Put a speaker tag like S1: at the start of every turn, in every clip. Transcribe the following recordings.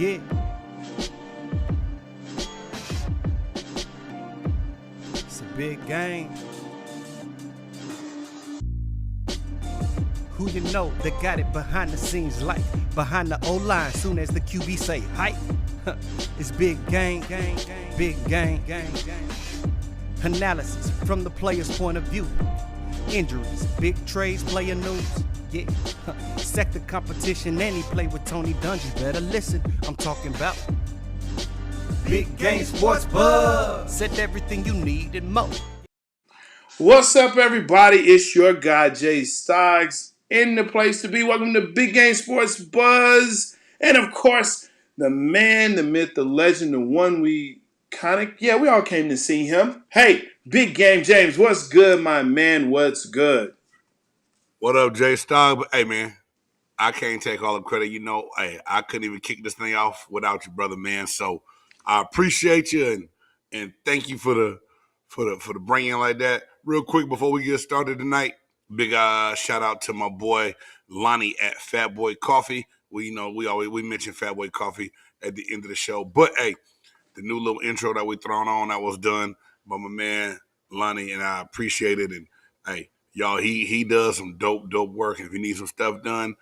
S1: Yeah. It's a big game. Who you know that got it behind the scenes like behind the O-line soon as the QB say hype? It's big game, big game. Analysis from the player's point of view. Injuries, big trades, player news. Yeah, sector competition, and he play with Tony Dungy. Better listen, I'm talking about Big Game Sports Buzz. Said everything you need and more.
S2: What's up, everybody? It's your guy, Jay Stogs, in the place to be. Welcome to Big Game Sports Buzz. And, of course, the man, the myth, the legend, the one we we all came to see him. Hey, Big Game James, what's good, my man? What's good?
S3: What up, Jay Stog? Hey, man, I can't take all the credit. Hey, I couldn't even kick this thing off without you, brother, man. So I appreciate you and thank you for the bringing like that. Real quick before we get started tonight, big shout out to my boy Lonnie at Fat Boy Coffee. We mention Fat Boy Coffee at the end of the show, but hey, the new little intro that we thrown on that was done by my man Lonnie, and I appreciate it. And hey, y'all, he does some dope work. And if you need some stuff done,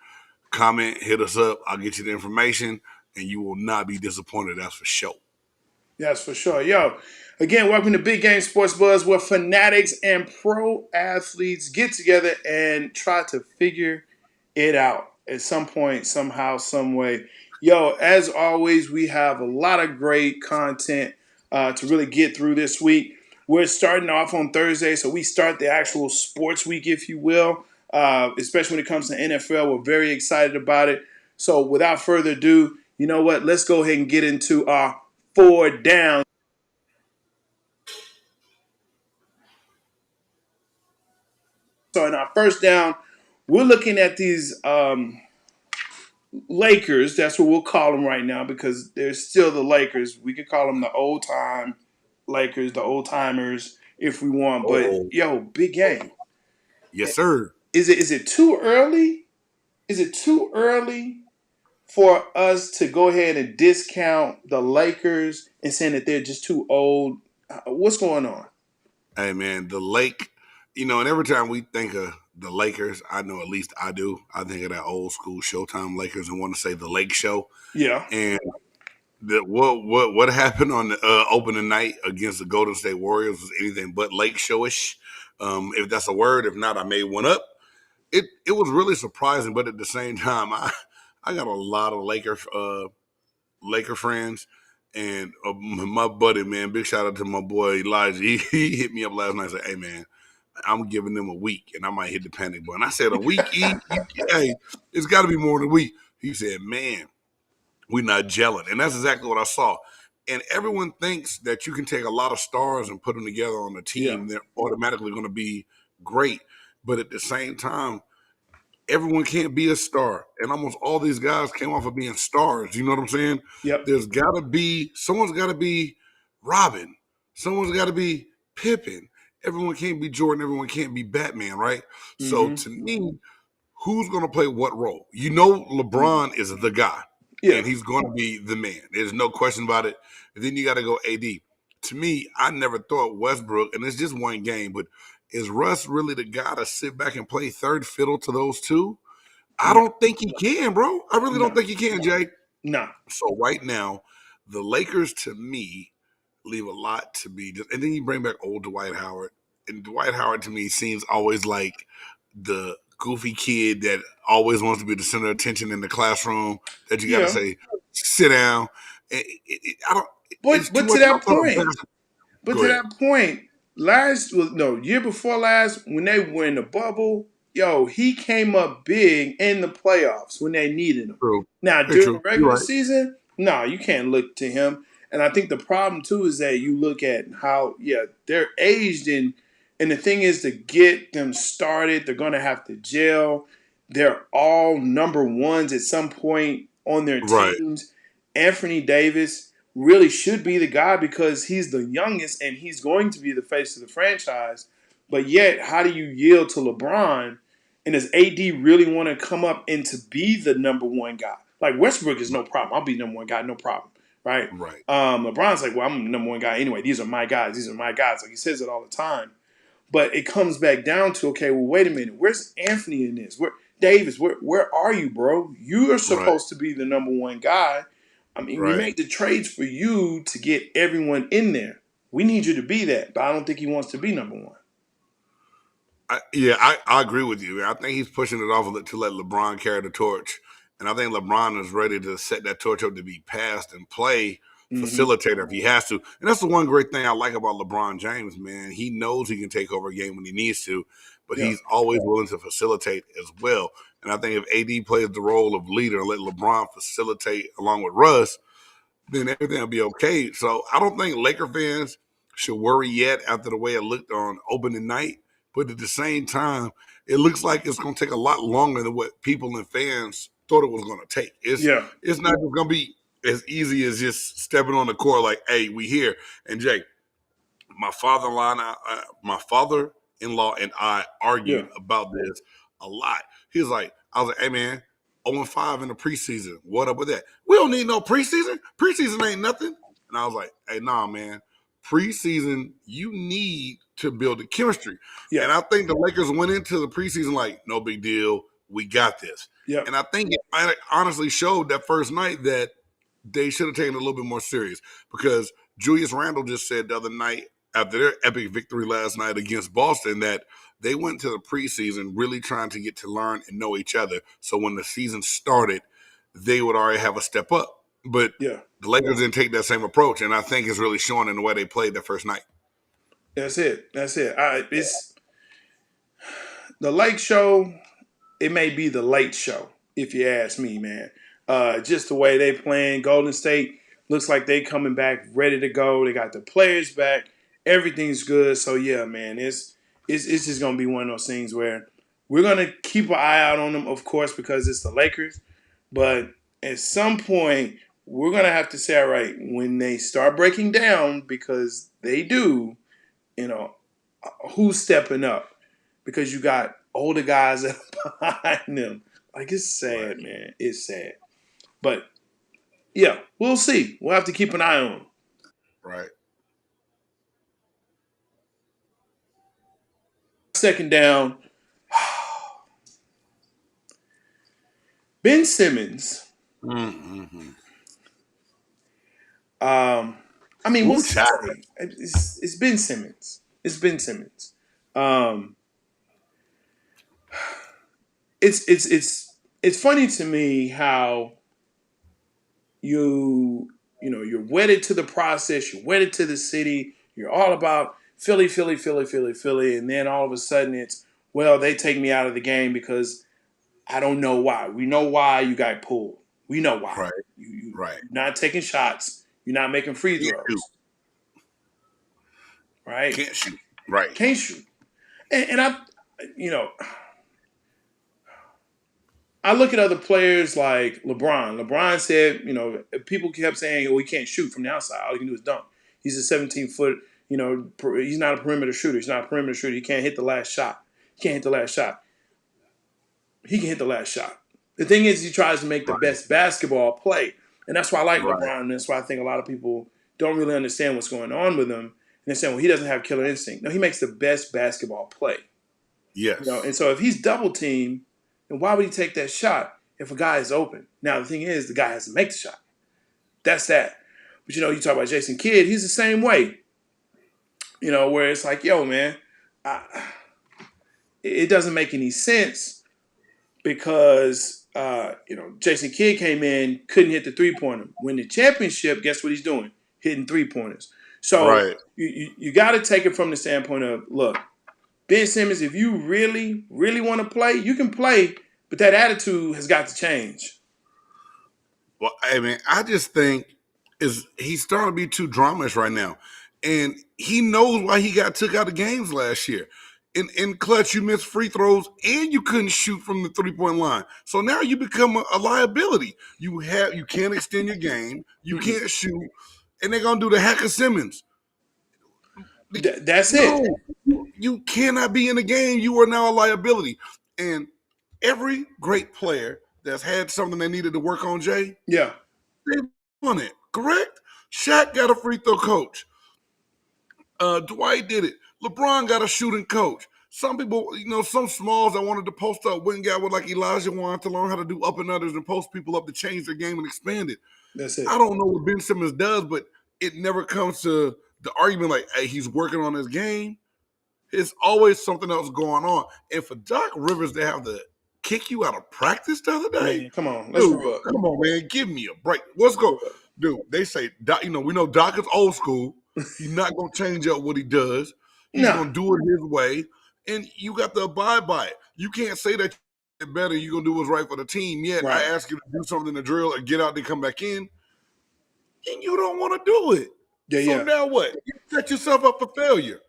S3: comment, hit us up. I'll get you the information, and you will not be disappointed. That's for sure.
S2: That's for sure. Yo, again, welcome to Big Game Sports Buzz, where fanatics and pro athletes get together and try to figure it out at some point, somehow, some way. Yo, as always, we have a lot of great content to really get through this week. We're starting off on Thursday, so we start the actual sports week, if you will, especially when it comes to NFL. We're very excited about it. So without further ado, you know what? Let's go ahead and get into our 4 down. So in our first down, we're looking at these Lakers. That's what we'll call them right now because they're still the Lakers. We could call them the old time Lakers, the old timers, if we want. But yo, big game.
S3: Yes, sir.
S2: Is it too early? Is it too early for us to go ahead and discount the Lakers and saying that they're just too old? What's going on?
S3: Hey, man, the Lake, and every time we think of the Lakers, I know at least I do. I think of that old school Showtime Lakers and want to say the Lake Show.
S2: Yeah.
S3: And what happened on the opening night against the Golden State Warriors was anything but Lake Showish. If that's a word, if not, I made one up. It was really surprising, but at the same time, I got a lot of Laker friends, and my buddy, man, big shout out to my boy Elijah. He hit me up last night and said, "Hey, man, I'm giving them a week, and I might hit the panic button." I said, "A week? Hey, it's got to be more than a week." He said, "Man, we're not gelling," and that's exactly what I saw. And everyone thinks that you can take a lot of stars and put them together on a team; they're automatically going to be great. But at the same time, everyone can't be a star. And almost all these guys came off of being stars. You know what I'm saying?
S2: Yep.
S3: Someone's got to be Robin. Someone's got to be Pippen. Everyone can't be Jordan. Everyone can't be Batman, right? Mm-hmm. So to me, who's going to play what role? LeBron is the guy. Yeah. And he's going to be the man. There's no question about it. And then you got to go AD. To me, I never thought Westbrook, and it's just one game, but is Russ really the guy to sit back and play third fiddle to those two? I don't think he can, bro. I really don't think he can, Jay.
S2: No.
S3: So right now, the Lakers, to me, leave a lot to be. And then you bring back old Dwight Howard. And Dwight Howard, to me, seems always like the goofy kid that always wants to be the center of attention in the classroom that you got to say, sit down.
S2: But to that point, year before last, when they were in the bubble, he came up big in the playoffs when they needed him.
S3: True.
S2: Now, during the regular season, no, you can't look to him. And I think the problem, too, is that you look at how, they're aged. And the thing is, to get them started, they're going to have to gel. They're all number ones at some point on their teams. Right. Anthony Davis really should be the guy because he's the youngest and he's going to be the face of the franchise. But yet, how do you yield to LeBron? And does AD really want to come up and to be the number one guy? Like Westbrook is no problem. I'll be number one guy, no problem, right?
S3: Right.
S2: LeBron's like, well, I'm the number one guy anyway. These are my guys. These are my guys. Like he says it all the time. But it comes back down to, okay, well, wait a minute. Where's Anthony in this? Where Davis? Where are you, bro? You are
S3: Right.
S2: supposed to be the number one guy. I mean, we
S3: Right.
S2: make the trades for you to get everyone in there. We need you to be that, but I don't think he wants to be number one.
S3: I agree with you. I think he's pushing it off to let LeBron carry the torch, and I think LeBron is ready to set that torch up to be passed and play
S2: Mm-hmm.
S3: facilitator if he has to. And that's the one great thing I like about LeBron James, man. He knows he can take over a game when he needs to, but
S2: Yeah,
S3: he's always willing to facilitate as well. And I think if AD plays the role of leader and let LeBron facilitate along with Russ, then everything will be okay. So I don't think Laker fans should worry yet after the way it looked on opening night. But at the same time, it looks like it's going to take a lot longer than what people and fans thought it was going to take.
S2: yeah,
S3: It's not going to be as easy as just stepping on the court like, hey, we here. And Jake, my father-in-law and I
S2: yeah,
S3: argued about this a lot. He was like, I was like, hey man, 0-5 in the preseason. What up with that? We don't need no preseason. Preseason ain't nothing. And I was like, hey, nah, man. Preseason, you need to build the chemistry.
S2: yeah,
S3: And I think the Lakers went into the preseason like, no big deal. We got this.
S2: yeah,
S3: And I think it honestly showed that first night that they should have taken it a little bit more serious because Julius Randle just said the other night after their epic victory last night against Boston that they went to the preseason really trying to get to learn and know each other. So when the season started, they would already have a step up. But
S2: yeah.
S3: the Lakers didn't take that same approach, and I think it's really showing in the way they played that first night.
S2: That's it. That's it. It's the Lake Show. It may be the late show, if you ask me, man. Just the way they playing. Golden State looks like they coming back ready to go. They got the players back. Everything's good. So yeah, man, it's just gonna be one of those things where we're gonna keep an eye out on them, of course, because it's the Lakers. But at some point, we're gonna have to say, all right, when they start breaking down, because they do, you know, who's stepping up? Because you got older guys that are behind them. Like it's
S3: Right.
S2: sad, man. It's sad. But yeah, we'll see. We'll have to keep an eye on them.
S3: Right.
S2: Second down, Ben Simmons.
S3: Mm-hmm.
S2: I mean,
S3: Ooh,
S2: what's to
S3: child.
S2: say? It's Ben Simmons. It's Ben Simmons. Um, it's funny to me how you're wedded to the process, you're wedded to the city, you're all about Philly, Philly, Philly, Philly, Philly, and then all of a sudden it's, well, they take me out of the game because I don't know why. We know why you got pulled. We know why.
S3: Right.
S2: You're
S3: Right.
S2: not taking shots. You're not making free
S3: Can't shoot.
S2: throws. Right?
S3: Can't shoot. Right.
S2: Can't shoot. And you know, I look at other players like LeBron. LeBron said, people kept saying, "Oh, he can't shoot from the outside. All he can do is dunk." He's a 17-foot. He's not a perimeter shooter. He's not a perimeter shooter. He can't hit the last shot. He can't hit the last shot. He can hit the last shot. The thing is, he tries to make the
S3: Right.
S2: best basketball play, and that's why I like
S3: Right.
S2: LeBron. And that's why I think a lot of people don't really understand what's going on with him. And they're saying, "Well, he doesn't have killer instinct." No, he makes the best basketball play.
S3: Yes.
S2: And so if he's double teamed, then why would he take that shot if a guy is open? Now the thing is, the guy has to make the shot. That's that. But you talk about Jason Kidd, he's the same way. Where it's like, yo, man, it doesn't make any sense because Jason Kidd came in, couldn't hit the 3-pointer. Win the championship, guess what he's doing? Hitting 3-pointers. So
S3: Right.
S2: you got to take it from the standpoint of, look, Ben Simmons, if you really, really want to play, you can play, but that attitude has got to change.
S3: Well, I mean, I just think he's starting to be too dramish right now, and he knows why he got took out of games last year. In clutch, you missed free throws and you couldn't shoot from the 3-point line. So now you become a liability. You can't extend your game, you
S2: Mm-mm.
S3: can't shoot, and they're gonna do the hack of Simmons.
S2: That's it.
S3: No, you cannot be in the game. You are now a liability. And every great player that's had something they needed to work on, Jay,
S2: Yeah.
S3: they won it, correct? Shaq got a free throw coach. Dwight did it. LeBron got a shooting coach. Some people, some smalls that wanted to post up went and got with like Elijah wanted to learn how to do up and unders and post people up to change their game and expand it.
S2: That's it.
S3: I don't know what Ben Simmons does, but it never comes to the argument like, hey, he's working on his game. It's always something else going on. And for Doc Rivers to have to kick you out of practice the other day,
S2: Man, come on. Let's
S3: dude,
S2: grow up.
S3: come on, man, give me a break. What's going,
S2: Grow up.
S3: dude? They say, Doc, we know Doc is old school. He's not gonna change up what he does. He's
S2: Nah.
S3: gonna do it his way, and you got to abide by it. You can't say that you're better. You're gonna do what's right for the team. Yet
S2: Right.
S3: I ask you to do something in the drill and get out to come back in, and you don't want to do it. So now what? You set yourself up for failure.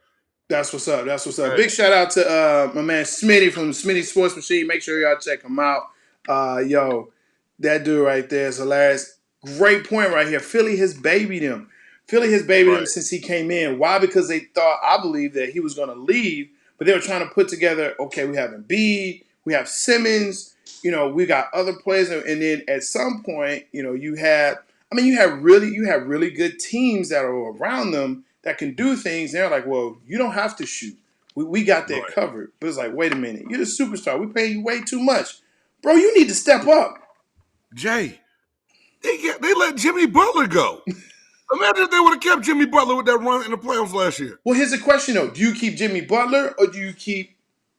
S2: That's what's up. That's what's up.
S3: Hey.
S2: Big shout out to my man Smitty from Smitty Sports Machine. Make sure y'all check him out. Yo, that dude right there is hilarious. Great point right here. Philly has babied him. Philly has babied him since he came in. Why? Because they thought, I believe, that he was going to leave, but they were trying to put together, okay, we have Embiid, we have Simmons, we got other players, and then at some point, you had really good teams that are around them that can do things. They're like, well, you don't have to shoot. We got that covered. But it's like, wait a minute, you're the superstar. We pay you way too much, bro. You need to step up.
S3: Jay, they let Jimmy Butler go. Imagine if they would have kept Jimmy Butler with that run in the playoffs last year.
S2: Well, here's the question, though. Do you keep Jimmy Butler or do you keep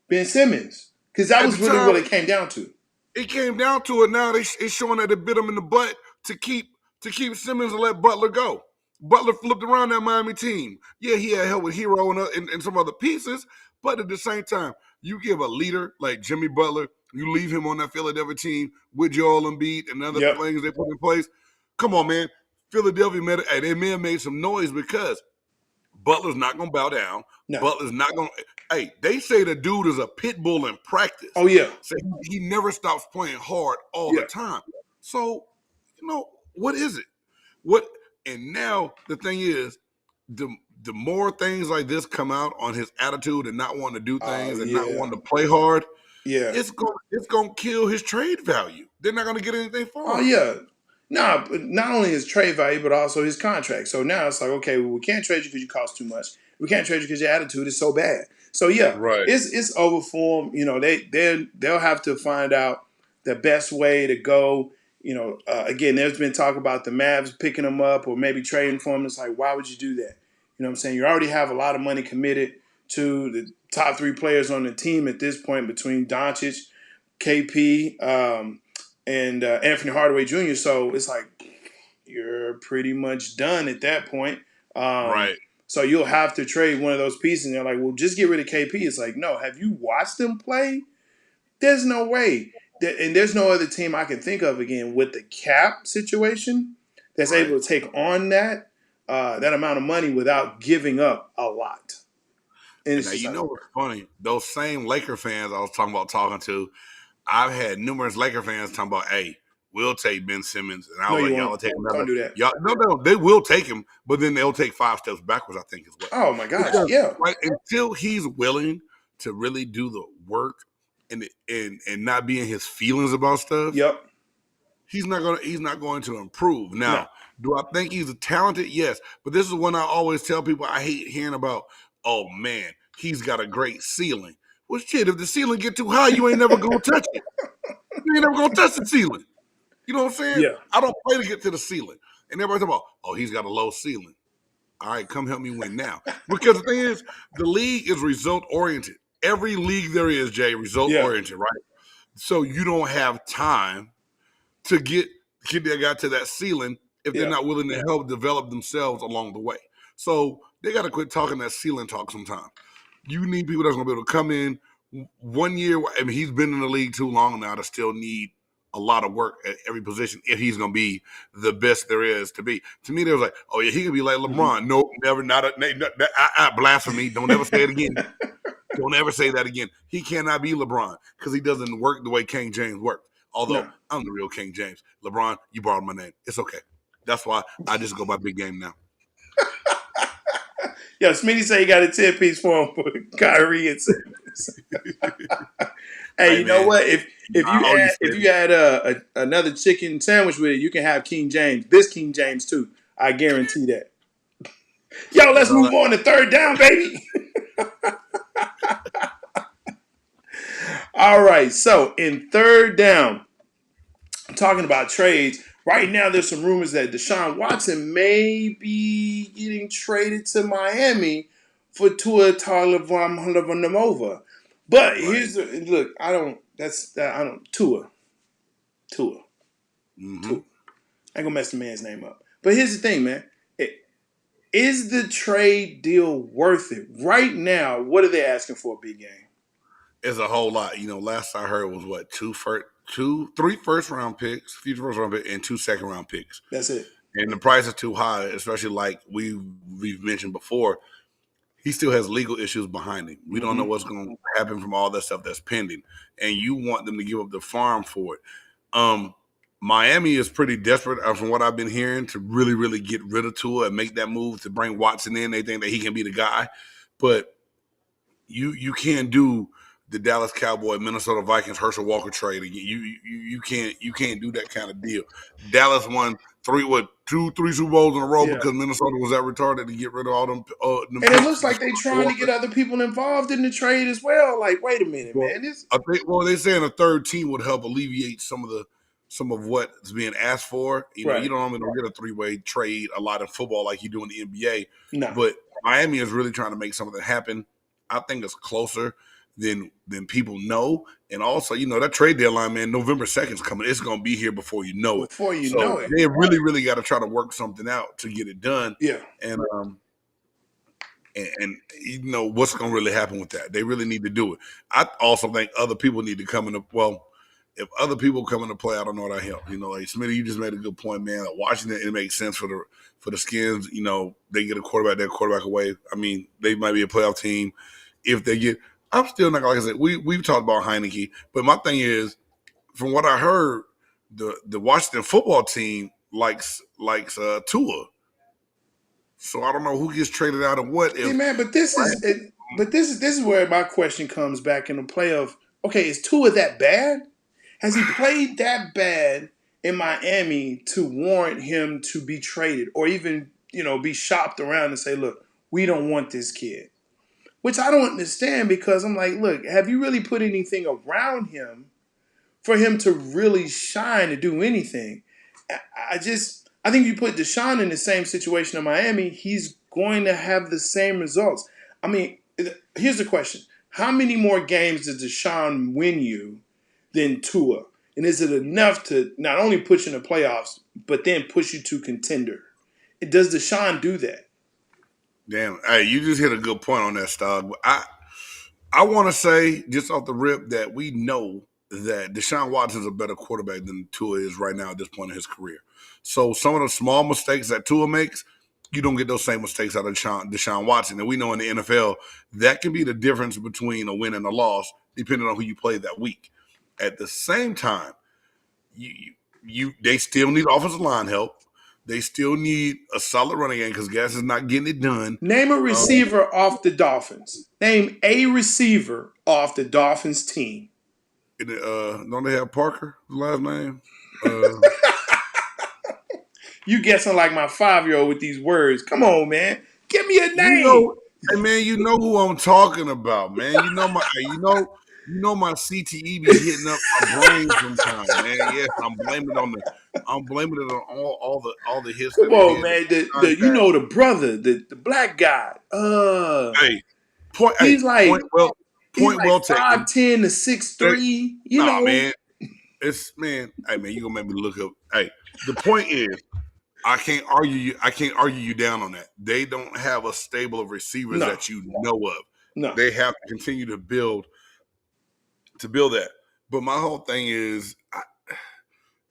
S2: Ben Simmons? Because that was really what it came down to.
S3: It came down to it now. It's showing that they bit him in the butt to keep Simmons and let Butler go. Butler flipped around that Miami team. Yeah, he had help with Hero and some other pieces, but at the same time, you give a leader like Jimmy Butler, you leave him on that Philadelphia team with Joel Embiid and other things they put in place. Come on, man. Philadelphia they may have made some noise because Butler's not going to bow down. No. Butler's not going to. Hey, they say the dude is a pit bull in practice.
S2: Oh, yeah.
S3: So he never stops playing hard all the time. So, what is it? And now the thing is, the more things like this come out on his attitude and not wanting to do things and not wanting to play hard, it's going to kill his trade value. They're not going to get anything for him.
S2: Oh, yeah. No, but not only his trade value, but also his contract. So now it's like, okay, well, we can't trade you because you cost too much. We can't trade you because your attitude is so bad. So it's over for them. They'll have to find out the best way to go. Again, there's been talk about the Mavs picking him up or maybe trading for him. It's like, why would you do that? You know what I'm saying? You already have a lot of money committed to the top three players on the team at this point between Doncic, KP, and Anthony Hardaway Jr. So it's like you're pretty much done at that point. So you'll have to trade one of those pieces. And they're like, well, just get rid of KP. It's like, no, have you watched them play? There's no way. And there's no other team I can think of, again, with the cap situation that's able to take on that amount of money without giving up a lot.
S3: And now, what's funny? Those same Laker fans I was talking to, I've had numerous Laker fans talking about, hey, we'll take Ben Simmons. And I was like, y'all will take him.
S2: Don't do that.
S3: No, they will take him, but then they'll take 5 steps backwards, I think, as well.
S2: Oh, my gosh,
S3: Right, until he's willing to really do the work and not be in his feelings about stuff, he's not going to improve. Now, do I think he's talented? Yes. But this is when I always tell people I hate hearing about, oh, man, he's got a great ceiling. Well, shit, if the ceiling get too high, you ain't never going to touch it. You ain't never going to touch the ceiling. You know what I'm saying?
S2: Yeah.
S3: I don't play to get to the ceiling. And everybody's talking about, oh, he's got a low ceiling. All right, come help me win now. Because the thing is, the league is result-oriented. Every league there is, Jay, result-oriented, right? So you don't have time to get that guy to that ceiling if they're not willing to help develop themselves along the way. So they got to quit talking that ceiling talk sometimes. You need people that's going to be able to come in 1 year. I mean, he's been in the league too long now to still need a lot of work at every position if he's going to be the best there is to be. To me, they was like, oh, yeah, he can be like LeBron. Mm-hmm. Nope, never, blasphemy. Don't ever say it again. Don't ever say that again. He cannot be LeBron because he doesn't work the way King James worked. Although I'm the real King James. LeBron, you borrowed my name. It's okay. That's why I just go by big game now.
S2: Yo, Smitty say he got a 10-piece for him for Kyrie and Simmons. Hey,
S3: Hey
S2: you know
S3: man,
S2: what? If
S3: I
S2: you
S3: already
S2: add
S3: said it.
S2: another chicken sandwich with it, you can have King James. This King James too. I guarantee that. Yo, let's
S3: That's all.
S2: move on to third down, baby. All right. So in third down, talking about trades. Right now, there's some rumors that Deshaun Watson may be getting traded to Miami for Tua Tagovailoa. But
S3: Right.
S2: here's the look. I don't. That's I don't Tua.
S3: Mm-hmm.
S2: Tua. I ain't gonna mess the man's name up. But here's the thing, man. Is the trade deal worth it? Right now, what are they asking for a big game?
S3: It's a whole lot. Last I heard was what three first round picks, future first round pick, and 2 second round picks.
S2: That's it.
S3: And the price is too high, especially like we've mentioned before. He still has legal issues behind him. We don't know
S2: Mm-hmm.
S3: what's going to happen from all that stuff that's pending, and you want them to give up the farm for it. Um, Miami is pretty desperate, from what I've been hearing, to really, really get rid of Tua and make that move to bring Watson in. They think that he can be the guy, but you can't do the Dallas Cowboy, Minnesota Vikings, Herschel Walker trade. You can't do that kind of deal. Dallas won three Super Bowls in a row
S2: Yeah.
S3: because Minnesota was that retarded to get rid of all them
S2: And it
S3: picks.
S2: looks like they trying to get other people involved in the trade as well. Like, wait a minute,
S3: Well,
S2: man. This
S3: I think they saying a third team would help alleviate some of what's being asked for. You
S2: right.
S3: don't normally get a three-way trade a lot in football like you do in the NBA,
S2: No.
S3: but Miami is really trying to make something happen. I think it's closer than people know, and also that trade deadline, man, November 2nd is coming. It's going to be here before you know it.
S2: Before you know
S3: So
S2: it.
S3: they really, really got to try to work something out to get it done.
S2: Yeah.
S3: And and what's going to really happen with that. They really need to do it. I also think other people need to come into if other people come into play, I don't know what I help. Like Smitty, you just made a good point, man. Like Washington, it makes sense for the Skins. They get a quarterback away. I mean, they might be a playoff team if they get. I'm still not, like I said, we've talked about Heineke, but my thing is, from what I heard, the Washington football team likes Tua. So I don't know who gets traded out and what
S2: See,
S3: if.
S2: man, but this is where my question comes back into play of, okay, is Tua that bad? Has he played that bad in Miami to warrant him to be traded or even, be shopped around and say, look, we don't want this kid? Which I don't understand because I'm like, look, have you really put anything around him for him to really shine to do anything? I think you put Deshaun in the same situation in Miami, he's going to have the same results. I mean, here's the question. How many more games does Deshaun win you than Tua? And is it enough to not only put you in the playoffs, but then push you to contender? Does Deshaun do that?
S3: Damn, hey, you just hit a good point on that, Stog. I want to say just off the rip that we know that Deshaun Watson is a better quarterback than Tua is right now at this point in his career. So some of the small mistakes that Tua makes, you don't get those same mistakes out of Deshaun Watson. And we know in the NFL that can be the difference between a win and a loss, depending on who you play that week. At the same time, they still need offensive line help. They still need a solid running game because Gas is not getting it done.
S2: Name a receiver off the Dolphins. Name a receiver off the Dolphins team.
S3: Don't they have Parker, his last name?
S2: You guessing like my 5-year-old with these words. Come on, man. Give me a
S3: You
S2: name.
S3: know, hey man, you know who I'm talking about, man. My CTE be hitting up my brain sometimes, man. Yes, I'm blaming it on all the hits that
S2: Come
S3: they've
S2: on,
S3: had.
S2: man.
S3: Contact.
S2: The brother, the black guy.
S3: Hey,
S2: He's like
S3: point well taken.
S2: 5'10" to 6'3".
S3: Nah, man, hey man, you gonna make me look up. Hey, the point is, I can't argue you down on that. They don't have a stable of receivers
S2: No,
S3: that you know of.
S2: no.
S3: They have to continue to build that. But my whole thing is,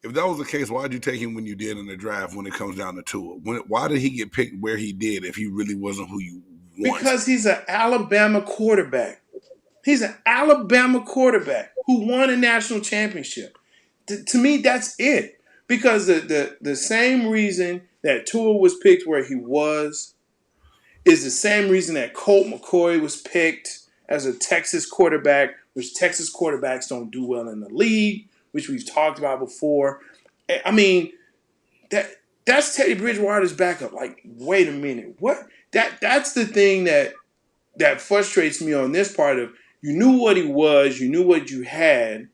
S3: if that was the case, why did you take him when you did in the draft? When it comes down to Tua, why did he get picked where he did if he really wasn't who you want?
S2: Because he's an Alabama quarterback. He's an Alabama quarterback who won a national championship. To me, that's it. Because the same reason that Tua was picked where he was is the same reason that Colt McCoy was picked as a Texas quarterback, which Texas quarterbacks don't do well in the league, which we've talked about before. I mean, that that's Teddy Bridgewater's backup. Like, wait a minute, what? That's the thing that frustrates me on this part of you knew what he was, you knew what you had.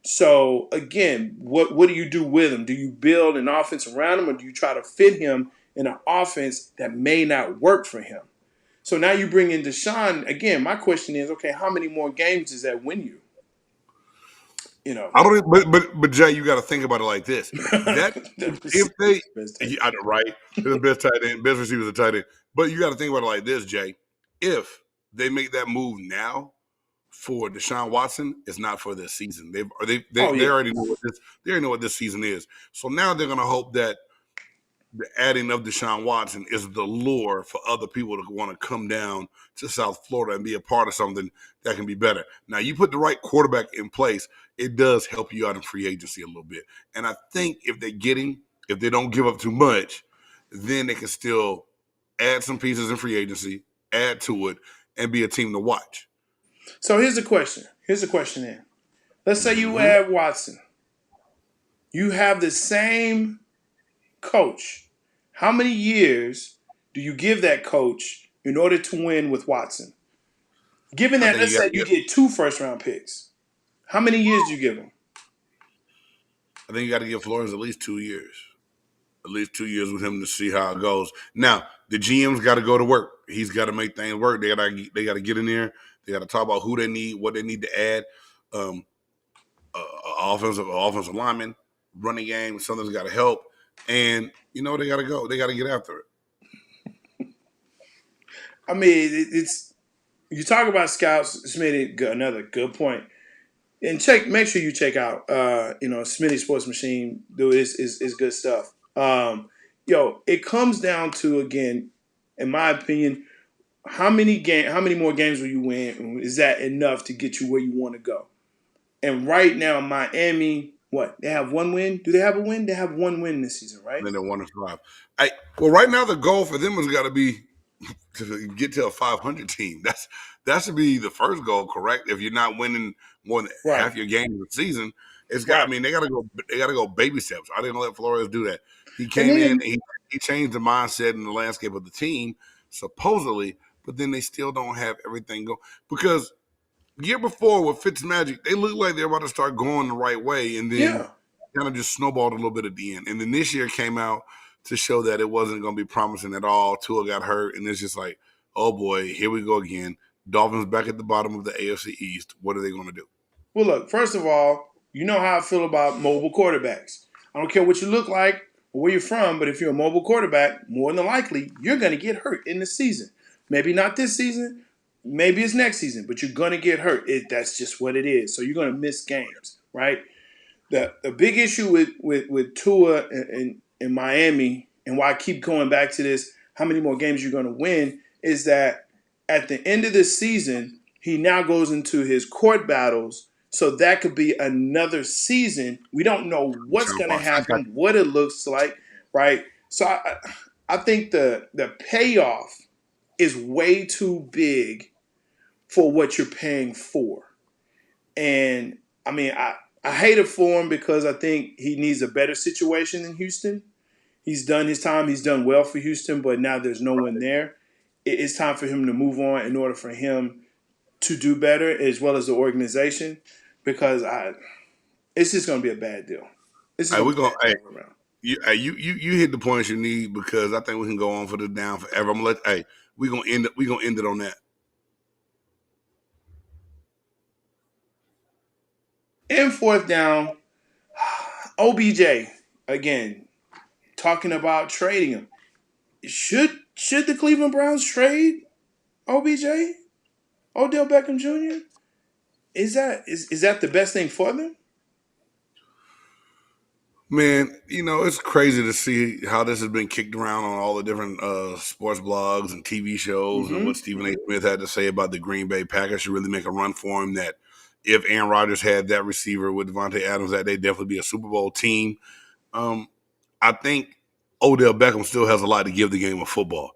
S2: So again, what do you do with him? Do you build an offense around him, or do you try to fit him in an offense that may not work for him? So now you bring in Deshaun again. My question is, okay, how many more games does that win you? You know,
S3: I don't. But Jay, you got to think about it like this: that
S2: the
S3: if they,
S2: receivers best tight
S3: yeah, right, they're the best tight end, best receivers are tight end. But you got to think about it like this, Jay: if they make that move now for Deshaun Watson, it's not for this season.
S2: Oh
S3: They
S2: yeah.
S3: already know what this season is. So now they're going to hope that the adding of Deshaun Watson is the lure for other people to want to come down to South Florida and be a part of something that can be better. Now, you put the right quarterback in place, it does help you out in free agency a little bit. And I think if they get him, if they don't give up too much, then they can still add some pieces in free agency, add to it, and be a team to watch.
S2: So here's the question. Here's the question then. Let's say you
S3: Mm-hmm.
S2: add Watson. You have the same coach. How many years do you give that coach in order to win with Watson? Given
S3: I
S2: that,
S3: think
S2: let's
S3: you got
S2: say
S3: to
S2: you
S3: get.
S2: get 2 first-round picks, how many years do you give him?
S3: I think you got to give Flores at least 2 years. At least 2 years with him to see how it goes. Now, the GM's got to go to work. He's got to make things work. They got to get in there. They got to talk about who they need, what they need to add. Um, offensive lineman, running game. Something's got to help, and they got to go. They got to get after it.
S2: I mean, it's you talk about scouts. Smitty, another good point. And make sure you check out, Smitty Sports Machine. Dude, is good stuff. It comes down to again, in my opinion, how many more games will you win? Is that enough to get you where you want to go? And right now, Miami, what they have 1 win? Do they have a win? They have 1 win this season, right?
S3: And then they're 1-5. Well, right now the goal for them has got to be to get to a 500 team. That should be the first goal, correct? If you're not winning more than
S2: Right,
S3: half your games of the season, it's got. I
S2: right.
S3: mean, they got to go. They got to go baby steps. I didn't let Flores do that. He
S2: And
S3: came in.
S2: then
S3: He changed the mindset and the landscape of the team, supposedly. But then they still don't have everything go because year before with Fitzmagic, they looked like they were about to start going the right way, and then
S2: yeah.
S3: kind of just snowballed a little bit at the end. And then this year came out to show that it wasn't going to be promising at all. Tua got hurt, and it's just like, oh boy, here we go again. Dolphins back at the bottom of the AFC East. What are they going to do?
S2: Well, look. First of all, you know how I feel about mobile quarterbacks. I don't care what you look like or where you're from, but if you're a mobile quarterback, more than likely you're going to get hurt in the season. Maybe not this season. Maybe it's next season, but you're going to get hurt. That's just what it is. So you're going to miss games, right? The big issue with Tua in Miami, and why I keep going back to this, how many more games you're going to win, is that at the end of this season, he now goes into his court battles. So that could be another season. We don't know what's
S3: Deshaun
S2: going to
S3: Watson.
S2: happen, what it looks like, right? So I think the payoff is way too big for what you're paying for. And I mean, I hate it for him because I think he needs a better situation in Houston. He's done his time. He's done well for Houston, but now there's no one there. It's time for him to move on in order for him to do better, as well as the organization, because it's just going to be a bad deal. It's just
S3: Hey,
S2: going
S3: we're
S2: to be a
S3: going.
S2: bad
S3: Hey,
S2: deal all around.
S3: you hit the points you need because I think we can go on for this down forever. I'm gonna let. Hey, we're gonna end it. We're gonna end it on that.
S2: In fourth down, OBJ again talking about trading him. Should the Cleveland Browns trade OBJ? Odell Beckham Jr.? Is that the best thing for them?
S3: Man, it's crazy to see how this has been kicked around on all the different sports blogs and TV shows and
S2: Mm-hmm.
S3: what Stephen A. Smith had to say about the Green Bay Packers should really make a run for him. That if Aaron Rodgers had that receiver with Devontae Adams, that they'd definitely be a Super Bowl team. Um, I think Odell Beckham still has a lot to give the game of football.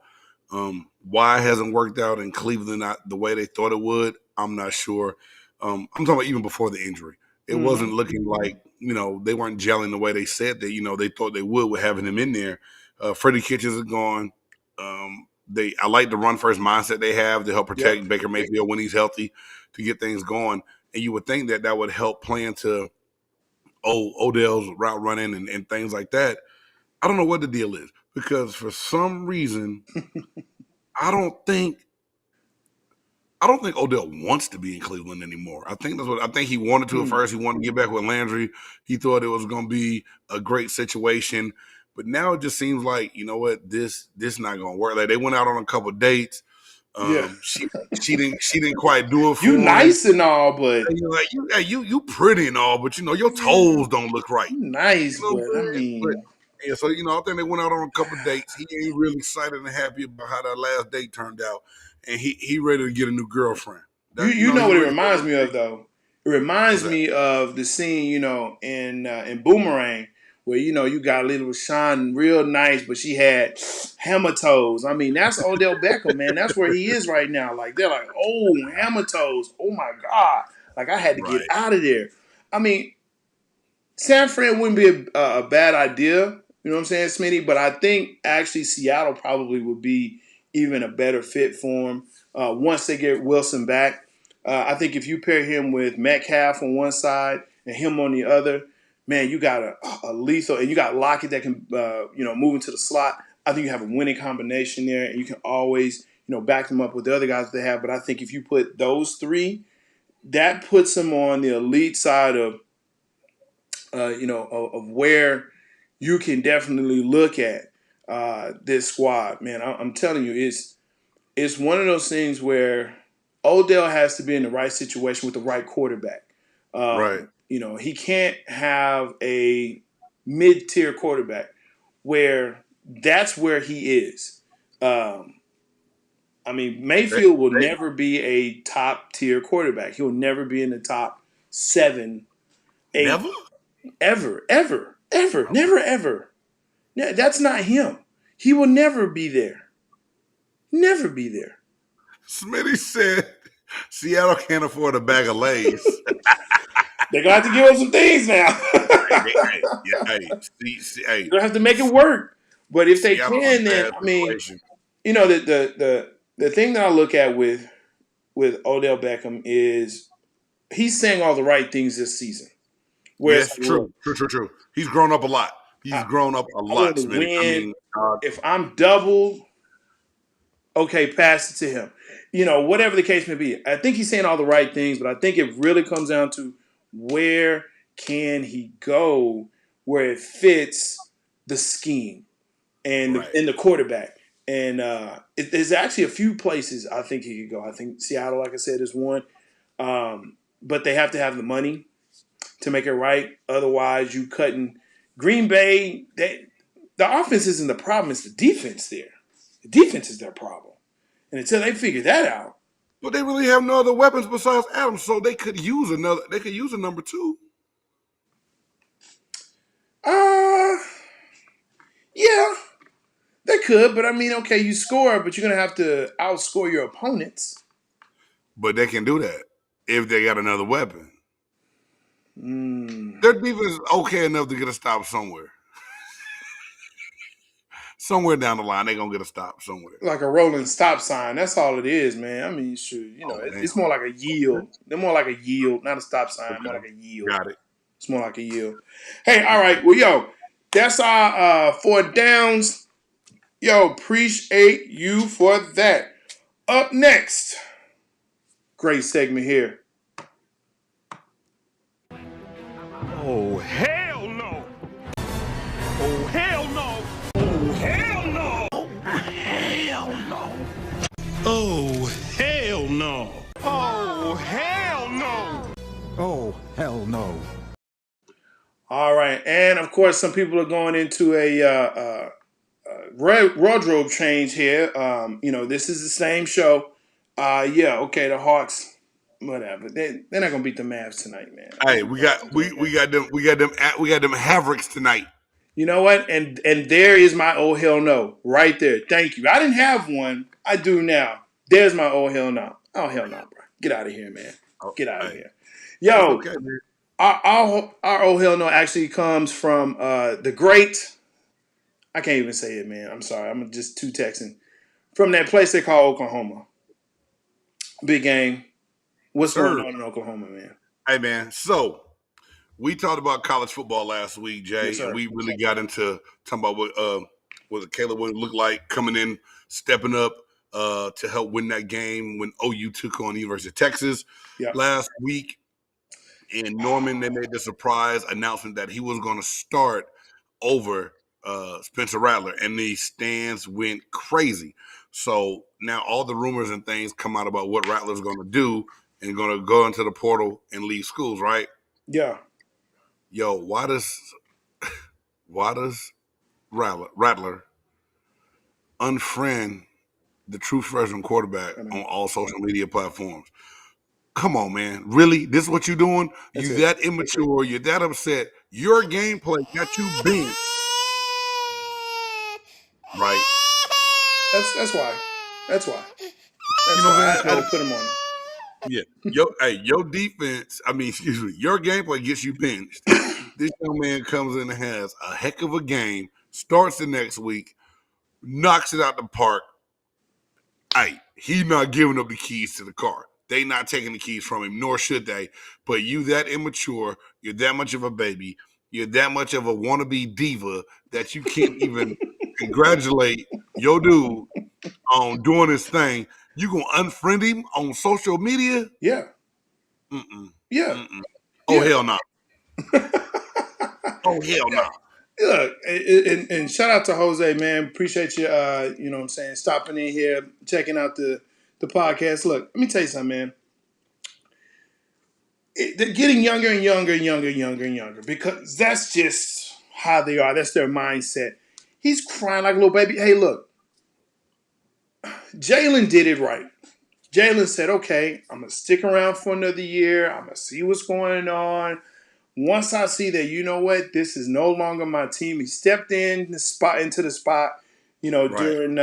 S3: Why it hasn't worked out in Cleveland not the way they thought it would, I'm not sure. I'm talking about even before the injury. It wasn't looking like, they weren't gelling the way they said that, they thought they would with having him in there. Freddie Kitchens is gone. I like the run first mindset they have to help
S2: Yep.
S3: protect Baker Mayfield when he's healthy to get things going. And you would think that would help play into Odell's route running and things like that. I don't know what the deal is because for some reason, I don't think Odell wants to be in Cleveland anymore. I think he wanted to at first. He wanted to get back with Landry. He thought it was going to be a great situation, but now it just seems like, you know what, this not going to work. Like they went out on a couple dates.
S2: Yeah.
S3: She didn't quite do it for
S2: You
S3: him.
S2: nice and all, but
S3: And you're like, you pretty and all, but your toes don't look right.
S2: you nice,
S3: You know what
S2: but I
S3: I'm saying? But
S2: mean,
S3: yeah, so I think they went out on a couple dates. He ain't really excited and happy about how that last date turned out, and he ready to get a new girlfriend.
S2: you know
S3: He
S2: what it
S3: ready
S2: reminds
S3: to
S2: me of though. It reminds me of the scene, in Boomerang, where you got little Sean real nice, but she had hammer toes. I mean, that's Odell Beckham, man. That's where he is right now. Like they're like, oh, hammer toes. Oh my god. Like I had to get
S3: Right.
S2: out of there. I mean, San Fran wouldn't be a bad idea, you know what I'm saying, Smitty? But I think actually Seattle probably would be even a better fit for him once they get Wilson back. I think if you pair him with Metcalf on one side and him on the other, man, you got a lethal, and you got Lockett that can, move into the slot. I think you have a winning combination there, and you can always, back them up with the other guys they have. But I think if you put those three, that puts them on the elite side of of where you can definitely look at this squad, man. I'm telling you, it's one of those things where Odell has to be in the right situation with the right quarterback.
S3: Right.
S2: He can't have a mid-tier quarterback where that's where he is. I mean, Mayfield will never be a top-tier quarterback. He'll never be in the top 7, 8.
S3: Never?
S2: Ever, ever, ever, never, ever. That's not him. He will never be there. Never be there.
S3: Smitty said Seattle can't afford a bag of Lays.
S2: They're gonna have to give us some things now.
S3: Hey,
S2: They're gonna have to make it work. But if they
S3: Seattle's in
S2: can,
S3: a
S2: then
S3: bad
S2: I mean,
S3: situation.
S2: the thing that I look at with Odell Beckham is he's saying all the right things this season. Whereas,
S3: Yes,
S2: like, look,
S3: true. He's grown up a lot. He's
S2: I,
S3: grown up a
S2: I want
S3: lot,
S2: to
S3: Smitty. I
S2: win.
S3: mean,
S2: If I'm double, okay, pass it to him. Whatever the case may be. I think he's saying all the right things, but I think it really comes down to where can he go where it fits the scheme and
S3: right.
S2: the quarterback. And there's actually a few places I think he could go. I think Seattle, like I said, is one. But they have to have the money to make it right. Otherwise, you cutting Green Bay. The offense isn't the problem. It's the defense there. The defense is their problem. And until they figure that out,
S3: But they really have no other weapons besides Adams, so they could use a number 2.
S2: uh, yeah, they could. But I mean, okay, you score, but you're gonna have to outscore your opponents.
S3: But they can do that if they got another weapon.
S2: Mm.
S3: Their defense is okay enough to get a stop somewhere. Somewhere down the line, they're gonna get a stop somewhere.
S2: Like a rolling stop sign. That's all it is, man. I mean, shoot,
S3: Oh,
S2: it's more like a yield. They're more like a yield, not a stop sign.
S3: Okay.
S2: More like a yield.
S3: Got it.
S2: It's more like a yield. Hey, all right. Well, yo, that's our 4 downs. Yo, appreciate you for that. Up next, great segment here.
S4: Oh, hell no! Oh, hell no! Oh, hell no! Oh, hell no! Oh, hell no! Oh, hell no!
S5: Oh, hell no.
S2: All right, and of course, some people are going into a wardrobe change here. This is the same show. Okay, the Hawks, whatever. They're not gonna beat the Mavs tonight, man.
S3: Hey, we got them Havricks tonight.
S2: You know what? And there is my oh hell no right there. Thank you. I didn't have one. I do now. There's my oh hell no. Oh hell no, bro. Get out of here, man.
S3: Oh,
S2: Get out of
S3: hey,
S2: here.
S3: it's
S2: Yo,
S3: okay, man.
S2: our oh hell no actually comes from the great. I can't even say it, man. I'm sorry. I'm just too Texan. From that place they call Oklahoma. Big game. What's going
S3: Sir.
S2: on in Oklahoma, man?
S3: Hey, man. So we talked about college football last week,
S2: Yes,
S3: Jay, and
S2: sir.
S3: we really got into talking about what Caleb would look like coming in, stepping up to help win that game when OU took on the University of Texas
S2: Yeah.
S3: last week. In Norman, they made the surprise announcement that he was going to start over Spencer Rattler, and the stands went crazy. So now all the rumors and things come out about what Rattler's going to do and going to go into the portal and leave schools, right?
S2: Yeah.
S3: Yo, why does Rattler unfriend the true freshman quarterback
S2: I
S3: on
S2: mean,
S3: all social media platforms? Come on, man. Really? This is what you're doing?
S2: that's
S3: You
S2: it.
S3: that immature, you're that upset. Your gameplay got you bent, right?
S2: That's why. That's why.
S3: You
S2: That's
S3: know what
S2: why
S3: I'm saying?
S2: I had to put him on him.
S3: Yeah. Your defense, excuse me, your gameplay gets you benched. This young man comes in and has a heck of a game, starts the next week, knocks it out the park. Hey, he's not giving up the keys to the car. They not taking the keys from him, nor should they. But you that immature, you're that much of a baby, you're that much of a wannabe diva that you can't even congratulate your dude on doing his thing. You gonna unfriend him on social media?
S2: Yeah.
S3: Mm-mm.
S2: Yeah.
S3: Mm-mm. Oh
S2: Yeah.
S3: hell no! Oh hell no!
S2: Look, and shout out to Jose, man. Appreciate you, you know what I'm saying, stopping in here, checking out the podcast. Look, let me tell you something, man. They're getting younger and younger and younger and younger and younger because that's just how they are. That's their mindset. He's crying like a little baby. Hey, look, Jalen did it right. Jalen said, okay, I'm going to stick around for another year. I'm going to see what's going on. Once I see that, you know what, this is no longer my team. He stepped into the spot,
S3: Right.
S2: during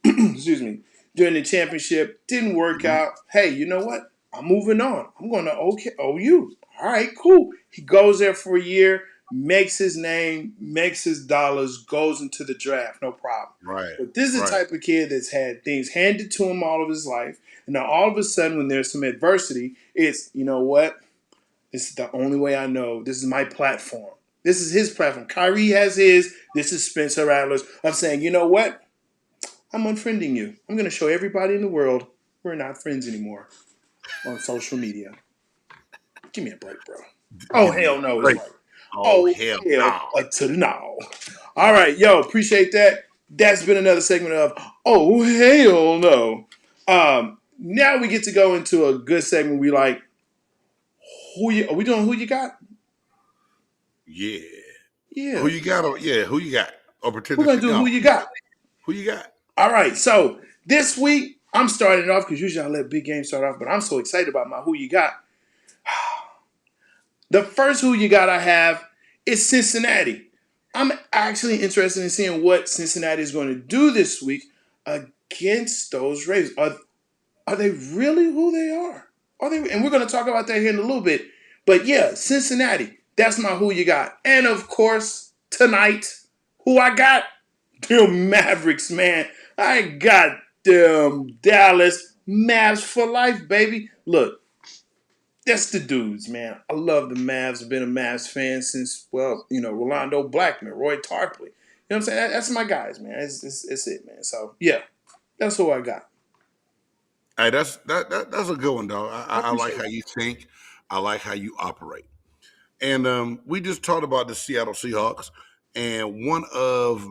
S2: excuse me, during the championship. Didn't work
S3: Mhm.
S2: out. Hey, you know what? I'm moving on. I'm going to OU. All right, cool. He goes there for a year, makes his name, makes his dollars, goes into the draft. No problem.
S3: Right.
S2: But this is the
S3: Right.
S2: type of kid that's had things handed to him all of his life. And now all of a sudden, when there's some adversity, it's, you know what? This is the only way I know. This is my platform. This is his platform. Kyrie has his. This is Spencer Rattler's. I'm saying, you know what? I'm unfriending you. I'm going to show everybody in the world we're not friends anymore on social media. Give me a break, bro. Oh,
S3: Give me
S2: hell
S3: a
S2: no is
S3: break.
S2: right.
S3: Oh
S2: Oh,
S3: hell
S2: hell
S3: no!
S2: to no. All
S3: Right.
S2: right, yo, appreciate that. That's been another segment of Oh, hell no. Now we get to go into a good segment. We like, are we doing who you got?
S3: Yeah. Who
S2: Yeah.
S3: you got? Yeah. Who you got? Or
S2: We're
S3: pretend
S2: going to
S3: to
S2: do who
S3: no.
S2: you got.
S3: Who you got?
S2: All right, so this week I'm starting off because usually I let big games start off, but I'm so excited about my who you got. The first who you got I have is Cincinnati. I'm actually interested in seeing what Cincinnati is going to do this week against those Ravens. Are they really who they are? Are they? And we're going to talk about that here in a little bit. But yeah, Cincinnati. That's my who you got. And of course, tonight, who I got? Them Mavericks, man. I got them Dallas Mavs for life, baby. Look, that's the dudes, man. I love the Mavs. I've been a Mavs fan since, well, Rolando Blackman, Roy Tarpley. You know what I'm saying? That's my guys, man. It's it, man. So, yeah, that's who I got.
S3: Hey, that's a good one, dog.
S2: I
S3: I like
S2: appreciate
S3: how
S2: it.
S3: you think. I like how you operate. And we just talked about the Seattle Seahawks, and one of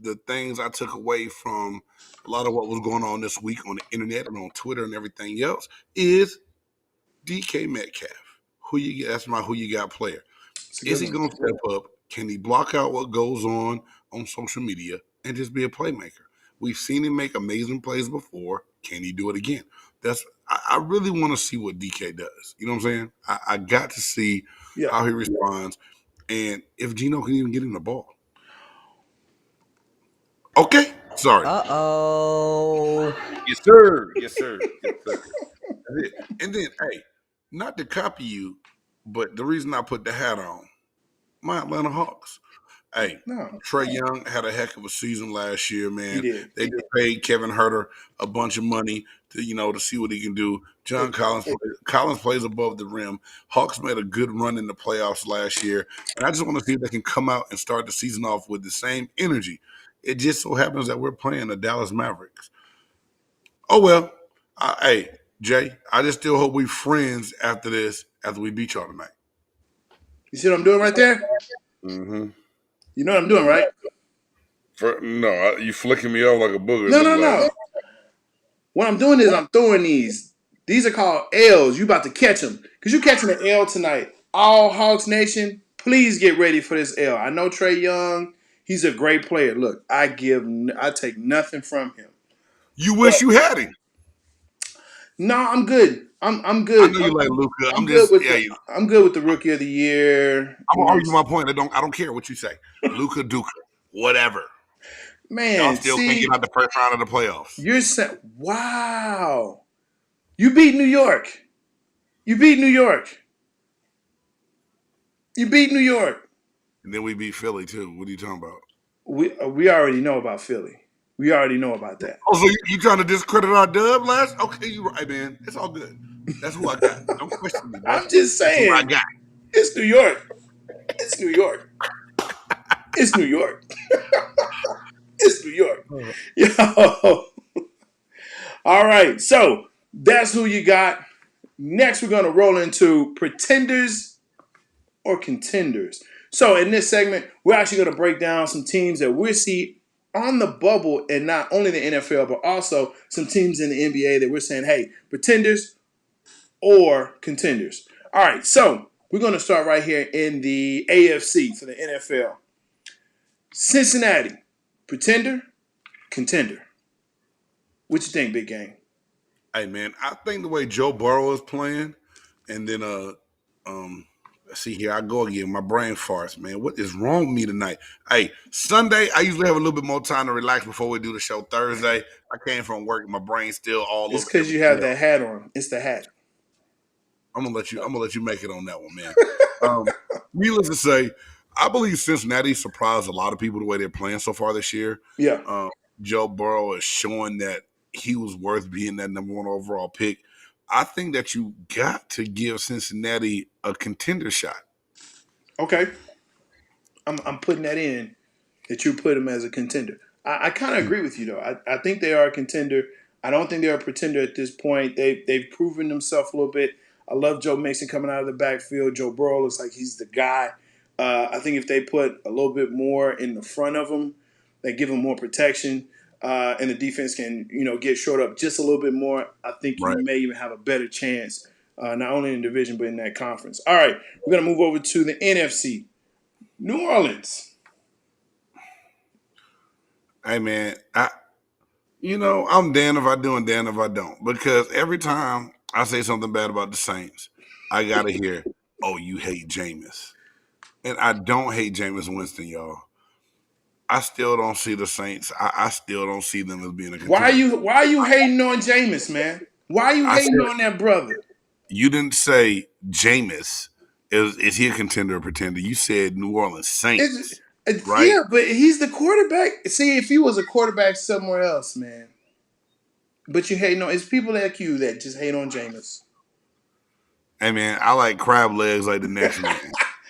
S3: the things I took away from a lot of what was going on this week on the internet and on Twitter and everything else is DK Metcalf. Who you get? That's my who you got player.
S2: It's a
S3: Is
S2: good
S3: he
S2: one.
S3: going to step up? Can he block out what goes on social media and just be a playmaker? We've seen him make amazing plays before. Can he do it again? I really want to see what DK does. You know what I'm saying? I got to see
S2: Yeah.
S3: how he responds and if Gino can even get him the ball. Okay. Sorry.
S6: Uh-oh.
S3: Yes, sir. Yes, sir. Yes, sir. That's it. And then, hey, not to copy you, but the reason I put the hat on, my Atlanta Hawks. Hey,
S2: No,
S3: Trey Young had a heck of a season last year,
S2: he
S3: man.
S2: did.
S3: They just paid Kevin Herter a bunch of money to see what he can do. John Collins plays above the rim. Hawks made a good run in the playoffs last year, and I just want to see if they can come out and start the season off with the same energy. It just so happens that we're playing the Dallas Mavericks. Oh well, hey Jay, I just still hope we friends after this, after we beat y'all tonight.
S2: You see what I'm doing right there?
S3: Mm-hmm.
S2: You know what I'm doing, right?
S3: No, you flicking me off like a booger. It
S2: No,
S3: look
S2: no,
S3: like.
S2: no. What I'm doing is I'm throwing these. These are called L's. You about to catch them because you're catching an L tonight. All Hawks Nation, please get ready for this L. I know Trey Young. He's a great player. Look, I take nothing from him.
S3: You
S2: But
S3: wish you had him.
S2: no, I'm good. I'm
S3: I
S2: good.
S3: know you like Luca.
S2: I'm good with
S3: Yeah.
S2: I'm good with the Rookie of the Year.
S3: I'm gonna argue my point. I don't care what you say. Luca Duca, whatever. Y'all
S2: Man,
S3: still can't get
S2: see,
S3: out the first round of the playoffs.
S2: you're saying, wow, you beat New York. You beat New York. You beat New York.
S3: And then we beat Philly too. What are you talking about?
S2: We already know about Philly. We already know about that.
S3: Oh, so you trying to discredit our dub last? Okay, you right, man. It's all good. That's who I got. Don't question me, bro.
S2: I'm just
S3: That's who I
S2: saying,
S3: got.
S2: it's New York. It's New York. It's New York. It's New York. Yo. All right. So that's who you got. Next, we're going to roll into pretenders or contenders. So in this segment, we're actually going to break down some teams that we see on the bubble and not only the NFL, but also some teams in the NBA that we're saying, hey, pretenders or contenders. All right, so we're going to start right here in the AFC for the NFL. Cincinnati, pretender, contender. What you think, Big Game?
S3: Hey, man, I think the way Joe Burrow is playing, and then let's see here, I go again. My brain farts, man. What is wrong with me tonight? Hey, Sunday, I usually have a little bit more time to relax before we do the show. Thursday, I came from work, my brain's still all
S2: It's
S3: over
S2: because you have
S3: everything else.
S2: that hat on. It's the hat.
S3: I'm gonna let you make it on that one, man. Needless to say, I believe Cincinnati surprised a lot of people the way they're playing so far this year.
S2: Yeah.
S3: Joe Burrow is showing that he was worth being that number one overall pick. I think that you got to give Cincinnati a contender shot.
S2: Okay. I'm putting that in that you put them as a contender. I kind of agree with you though. I think they are a contender. I don't think they're a pretender at this point. They've proven themselves a little bit. I love Joe Mixon coming out of the backfield. Joe Burrow looks like he's the guy. I think if they put a little bit more in the front of him, they give him more protection, and the defense can get short up just a little bit more. I think you
S3: Right.
S2: may even have a better chance, not only in the division but in that conference. All right, we're gonna move over to the NFC. New Orleans.
S3: Hey man, I'm damned if I do and damned if I don't. Because every time I say something bad about the Saints, I gotta hear, "Oh, you hate Jameis," and I don't hate Jameis Winston, y'all. I still don't see the Saints. I still don't see them as being a contender.
S2: Why are you hating on Jameis, man? Why are you
S3: I
S2: hating
S3: said
S2: on that brother?
S3: you didn't say Jameis is he a contender or pretender? You said New Orleans
S2: It's,
S3: Saints, right?
S2: yeah, but he's the quarterback. See, if he was a quarterback somewhere else, man. But you hating on it's people like you that just hate on Jameis.
S3: Hey man, I like crab legs like the next man.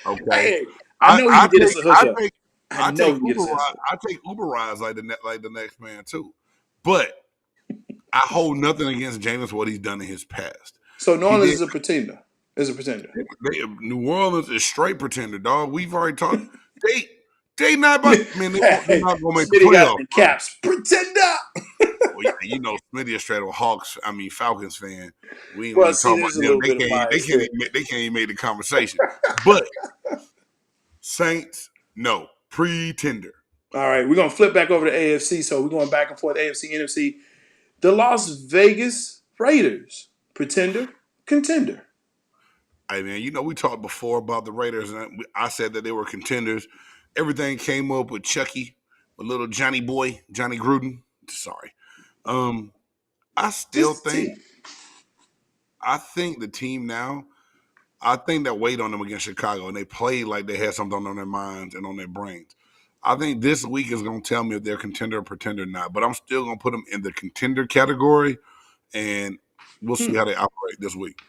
S3: Okay,
S2: Hey, I know he
S3: I
S2: can get us
S3: take
S2: a
S3: I
S2: hookup.
S3: take
S2: I
S3: I
S2: know he
S3: take
S2: can get
S3: Uber
S2: us a
S3: ride.
S2: hookup.
S3: I take Uber rides like the next man too. But I hold nothing against Jameis what he's done in his past.
S2: So New
S3: He
S2: Orleans
S3: did.
S2: is a pretender. Is a pretender.
S3: New Orleans is straight pretender, dog. We've already talked. They not about man. They're
S2: Hey,
S3: not gonna make the
S2: Smitty got it
S3: playoffs,
S2: in
S3: bro.
S2: caps. Pretender.
S3: Well, Smitty is straight up Falcons fan. We ain't gonna
S2: Well,
S3: even
S2: see,
S3: talk about
S2: there's a
S3: them.
S2: little bit of bias there.
S3: They can't even make the conversation. But Saints, no pretender.
S2: All right, we're gonna flip back over to AFC. So we're going back and forth. AFC, NFC. The Las Vegas Raiders, pretender, contender.
S3: Hey man, we talked before about the Raiders, and I said that they were contenders. Everything came up with Chucky a little Johnny boy, Johnny Gruden. Sorry. I still
S2: Just
S3: think
S2: team.
S3: the team now. I think that weighed on them against Chicago, and they played like they had something on their minds and on their brains. I think this week is going to tell me if they're contender or pretender or not. But I'm still going to put them in the contender category, and we'll see how they operate this week.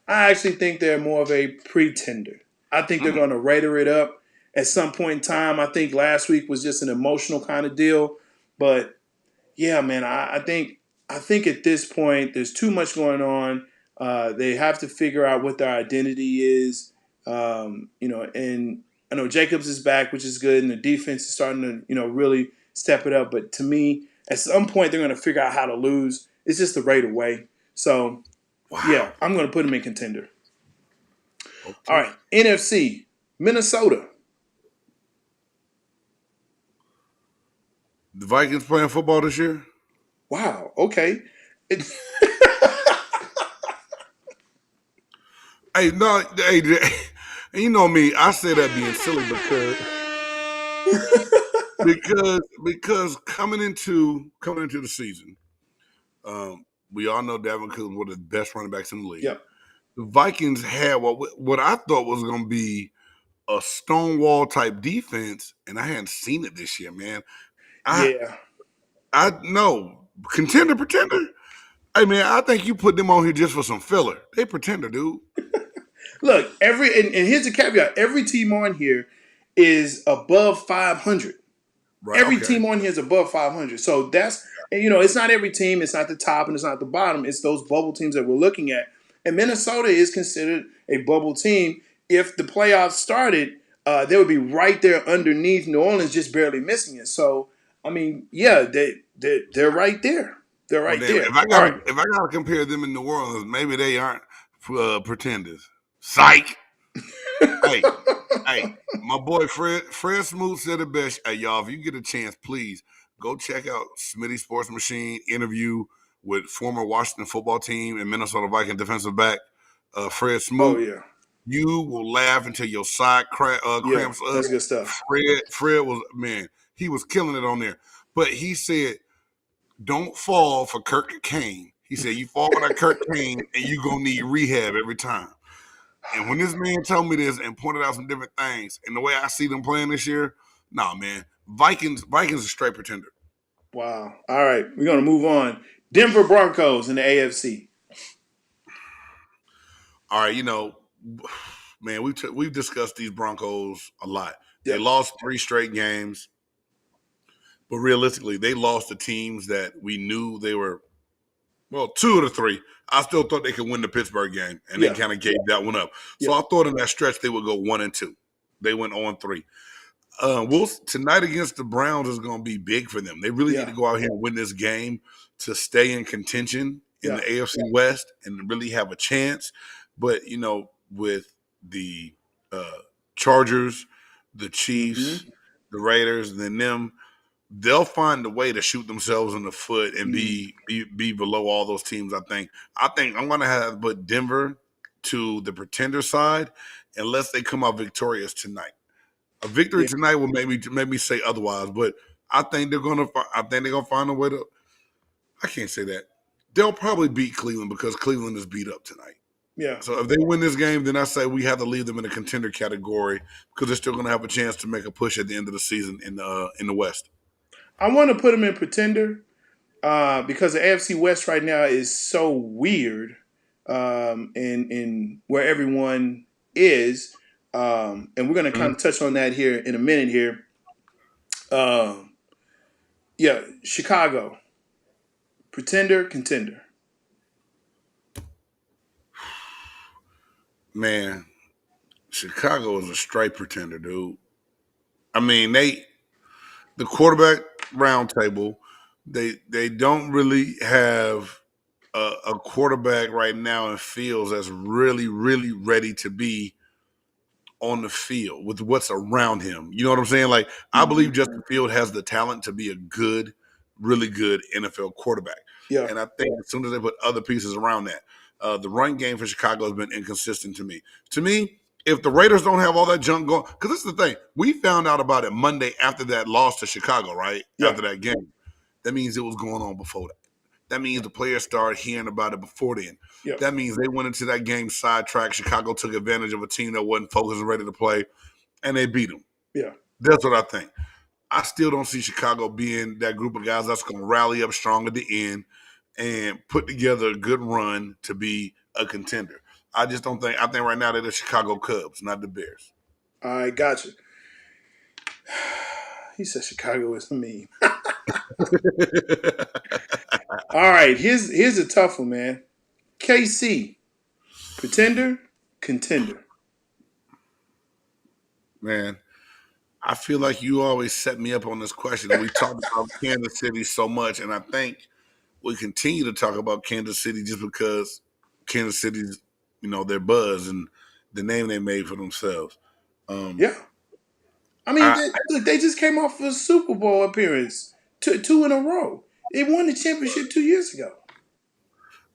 S2: I actually think they're more of a pretender. I think they're going to rater it up at some point in time. I think last week was just an emotional kind of deal, but yeah, man, I think at this point there's too much going on. They have to figure out what their identity is. And I know Jacobs is back, which is good, and the defense is starting to really step it up. But to me, at some point they're going to figure out how to lose. It's just the right away. So yeah, I'm going to put them in contender.
S3: Okay.
S2: All right, NFC, Minnesota.
S3: The Vikings playing football this year?
S2: Wow. Okay.
S3: Hey, no, hey, you know me. I say that being silly because coming into the season, we all know Dalvin Cook was one of the best running backs in the league.
S2: Yep.
S3: The Vikings had what I thought was going to be a stonewall type defense, and I hadn't seen it this year, man. I know contender, pretender. Hey man, I think you put them on here just for some filler. They pretender, dude.
S2: Look, and here's the caveat: every team on here is above 500.
S3: Right,
S2: Every
S3: okay.
S2: team on here is above 500. So that's it's not every team. It's not the top and it's not the bottom. It's those bubble teams that we're looking at. And Minnesota is considered a bubble team. If the playoffs started, they would be right there underneath New Orleans, just barely missing it. So I mean, yeah, they're right there. They're right there.
S3: If I gotta compare them in New Orleans, maybe they aren't pretenders. Psych. hey, my boy Fred Smoot said it best. Hey, y'all, if you get a chance, please go check out Smitty Sports Machine interview with former Washington football team and Minnesota Viking defensive back Fred Smoot.
S2: Oh yeah.
S3: You will laugh until your side cramps up.
S2: That's good stuff.
S3: Fred was, man, he was killing it on there. But he said, don't fall for Kirk Kane. He said, you fall for that Kirk Kane and you're going to need rehab every time. And when this man told me this and pointed out some different things, and the way I see them playing this year, nah, man, Vikings are straight pretender.
S2: Wow. All right, we're going to move on. Denver Broncos in the AFC.
S3: All right, man, we've discussed these Broncos a lot.
S2: Yep.
S3: They lost 3 straight games, but realistically, they lost to teams that we knew they were. Well, 2 of the 3. I still thought they could win the Pittsburgh game, and they kind of gave that one up. So I thought in that stretch they would go 1-2. They went 0-3. Tonight against the Browns is going to be big for them. They really need to go out here and win this game to stay in contention in the AFC West and really have a chance. But, with the Chargers, the Chiefs, the Raiders, and then them, they'll find a way to shoot themselves in the foot and be below all those teams. I think I'm going to have put Denver to the pretender side unless they come out victorious tonight. A victory tonight will make me say otherwise, but I think they're going to find a way to. I can't say that. They'll probably beat Cleveland because Cleveland is beat up tonight.
S2: Yeah.
S3: So if they win this game, then I say we have to leave them in the contender category because they're still going to have a chance to make a push at the end of the season in the West.
S2: I want to put them in pretender because the AFC West right now is so weird in where everyone is. And we're going to kind of touch on that here in a minute here. Chicago. Pretender, contender.
S3: Man, Chicago is a straight pretender, dude. I mean, the quarterback roundtable, they don't really have a quarterback right now in Fields that's really, really ready to be on the field with what's around him. You know what I'm saying? Like, I believe Justin Field has the talent to be a good, really good NFL quarterback.
S2: Yeah.
S3: And I think as soon as they put other pieces around that, the run game for Chicago has been inconsistent to me. To me, if the Raiders don't have all that junk going, because this is the thing, we found out about it Monday after that loss to Chicago, right?
S2: Yeah.
S3: After that game. That means it was going on before that. That means the players started hearing about it before then.
S2: Yeah.
S3: That means they went into that game sidetracked. Chicago took advantage of a team that wasn't focused and ready to play, and they beat them.
S2: Yeah.
S3: That's what I think. I still don't see Chicago being that group of guys that's going to rally up strong at the end and put together a good run to be a contender. I just don't think. I think right now they're the Chicago Cubs, not the Bears.
S2: All right, gotcha. He said Chicago is a meme. All right, here's a tough one, man. KC, pretender, contender.
S3: Man, I feel like you always set me up on this question. We talked about Kansas City so much, and I think we continue to talk about Kansas City just because Kansas City's, their buzz and the name they made for themselves.
S2: Yeah. I mean, look, they just came off a Super Bowl appearance, two in a row. They won the championship 2 years ago.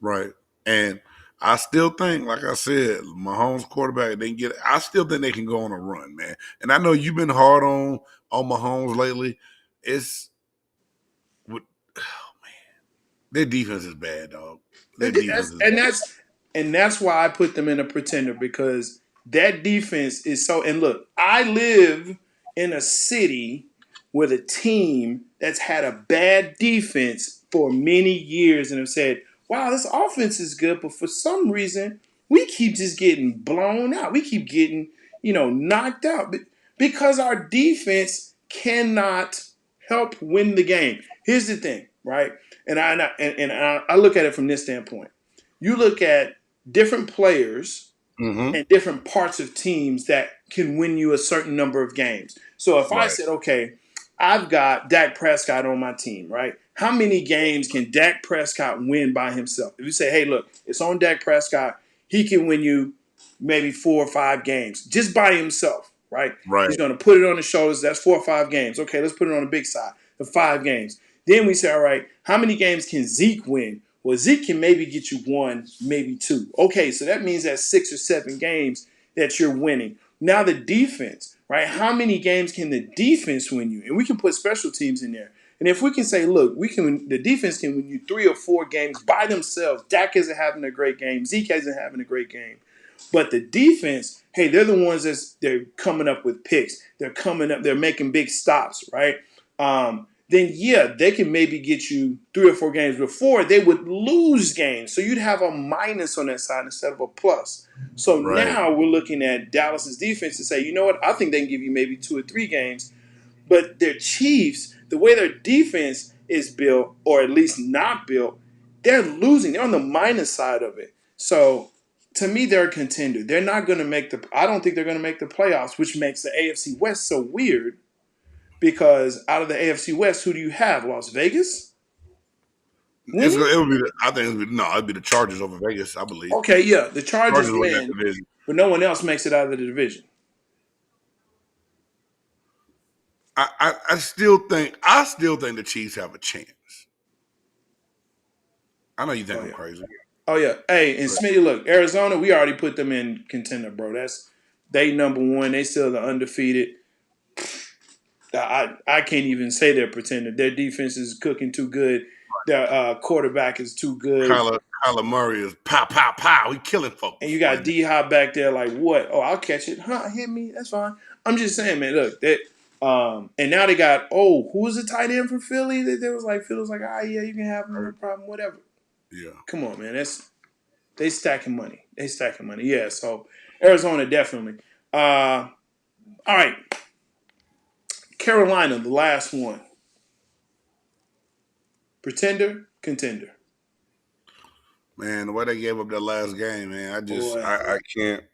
S3: Right. And I still think, like I said, Mahomes quarterback, I still think they can go on a run, man. And I know you've been hard on Mahomes lately. Their defense is bad, dog. Their defense is bad.
S2: That's why I put them in a pretender, because that defense is so. And look, I live in a city with a team that's had a bad defense for many years and have said, wow, this offense is good, but for some reason, we keep just getting blown out. We keep getting, knocked out because our defense cannot help win the game. Here's the thing, right? And I look at it from this standpoint. You look at different players and different parts of teams that can win you a certain number of games. So if I said, okay, I've got Dak Prescott on my team, right? How many games can Dak Prescott win by himself? If you say, hey, look, it's on Dak Prescott, he can win you maybe 4 or 5 games just by himself, right? He's going to put it on his shoulders. That's 4 or 5 games. Okay, let's put it on the big side, the 5 games. Then we say, all right, how many games can Zeke win? Well, Zeke can maybe get you 1, maybe 2. Okay, so that means that's 6 or 7 games that you're winning. Now the defense, right? How many games can the defense win you? And we can put special teams in there. And if we can say, look, the defense can win you 3 or 4 games by themselves. Dak isn't having a great game. Zeke isn't having a great game. But the defense, hey, they're the ones they're coming up with picks. They're coming up, they're making big stops, right? Then yeah, they can maybe get you 3 or 4 games. Before, they would lose games. So you'd have a minus on that side instead of a plus. So now we're looking at Dallas's defense to say, you know what, I think they can give you maybe 2 or 3 games. But their Chiefs, the way their defense is built, or at least not built, they're losing. They're on the minus side of it. So to me, they're a contender. They're not going to I don't think they're going to make the playoffs, which makes the AFC West so weird. Because out of the AFC West, who do you have? Las Vegas?
S3: It'd be the Chargers over Vegas, I believe.
S2: Okay, yeah, the Chargers win, but no one else makes it out of the division.
S3: I still think the Chiefs have a chance. I know you think I'm crazy.
S2: Oh yeah, hey, and Smitty, look, Arizona, we already put them in contender, bro. They number 1. They still the undefeated. I can't even say they're pretender. Their defense is cooking too good. Their quarterback is too good.
S3: Kyler Murray is pow, pow, pow. He killing folks.
S2: And you got D-Hop back there like, what? Oh, I'll catch it. Hit me. That's fine. I'm just saying, man, look. And now they got, who was the tight end for Philly? They was like, Philly was like, yeah, you can have him, no problem, whatever.
S3: Yeah.
S2: Come on, man. They stacking money. Yeah, so Arizona definitely. All right. Carolina, the last one. Pretender, contender.
S3: Man, the way they gave up that last game, man, I can't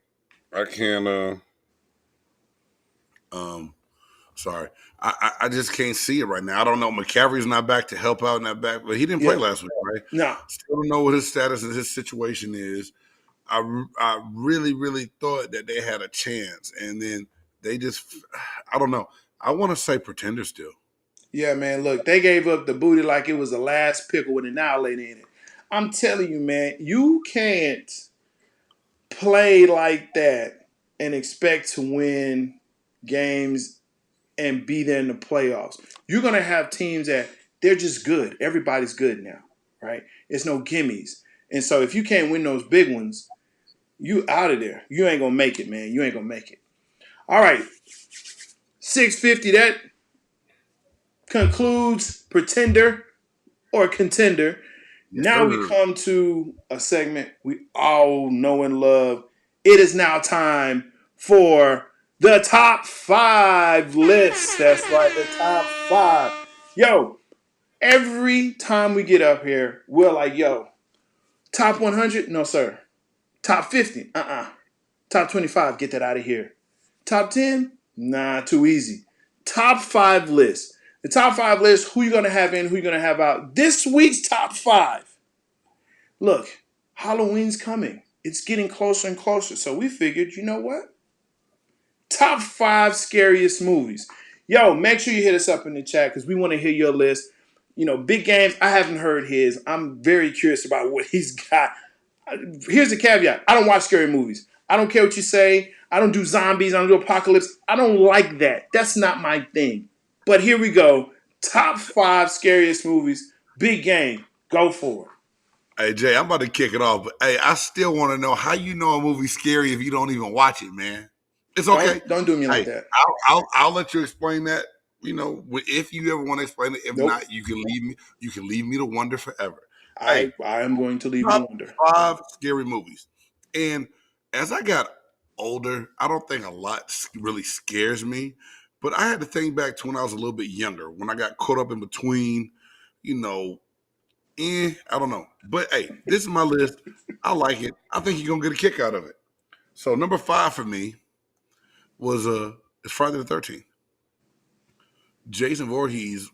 S3: sorry. I just can't see it right now. I don't know. McCaffrey's not back to help out in that back, but he didn't play last week, right?
S2: No.
S3: Still don't know what his status and his situation is. I really, really thought that they had a chance, and then they just, I don't know. I want to say pretender still.
S2: Yeah, man, look, they gave up the booty like it was the last pickle with an annihilator in it. I'm telling you, man, you can't play like that and expect to win games and be there in the playoffs. You're going to have teams that they're just good. Everybody's good now, right? It's no gimmies. And so if you can't win those big ones, you out of there. You ain't going to make it, man. You ain't going to make it. All right. 650, that concludes Pretender or Contender.
S3: Yes,
S2: Now we
S3: sir.
S2: come to a segment we all know and love. It is now time for the top 5 list. That's right, the top 5. Yo, every time we get up here, we're like, yo, top 100? No, sir. Top 50? Top 25? Get that out of here. Top 10? Nah, too easy. Top 5 list. The top 5 list, who you going to have in, who you going to have out. This week's top 5. Look, Halloween's coming. It's getting closer and closer. So we figured, you know what? Top 5 scariest movies. Yo, make sure you hit us up in the chat because we want to hear your list. You know, Big Games, I haven't heard his. I'm very curious about what he's got. Here's the caveat. I don't watch scary movies. I don't care what you say. I don't do zombies. I don't do apocalypse. I don't like that. That's not my thing. But here we go. Top 5 scariest movies. Big Game. Go for it.
S3: Hey Jay, I'm about to kick it off, but hey, I still want to know how you know a movie's scary if you don't even watch it, man. It's okay.
S2: Don't do me like
S3: Hey,
S2: that.
S3: I'll let you explain that. You know, if you ever want to explain it. If
S2: Nope.
S3: not, you can leave me. You can leave me to wonder forever. Hey,
S2: I am going to leave you to
S3: top
S2: wonder.
S3: 5 scary movies. And as I got older, I don't think a lot really scares me. But I had to think back to when I was a little bit younger, when I got caught up in between, you know, I don't know. But hey, this is my list. I like it. I think you're gonna get a kick out of it. So number 5 for me was it's Friday the 13th. Jason Voorhees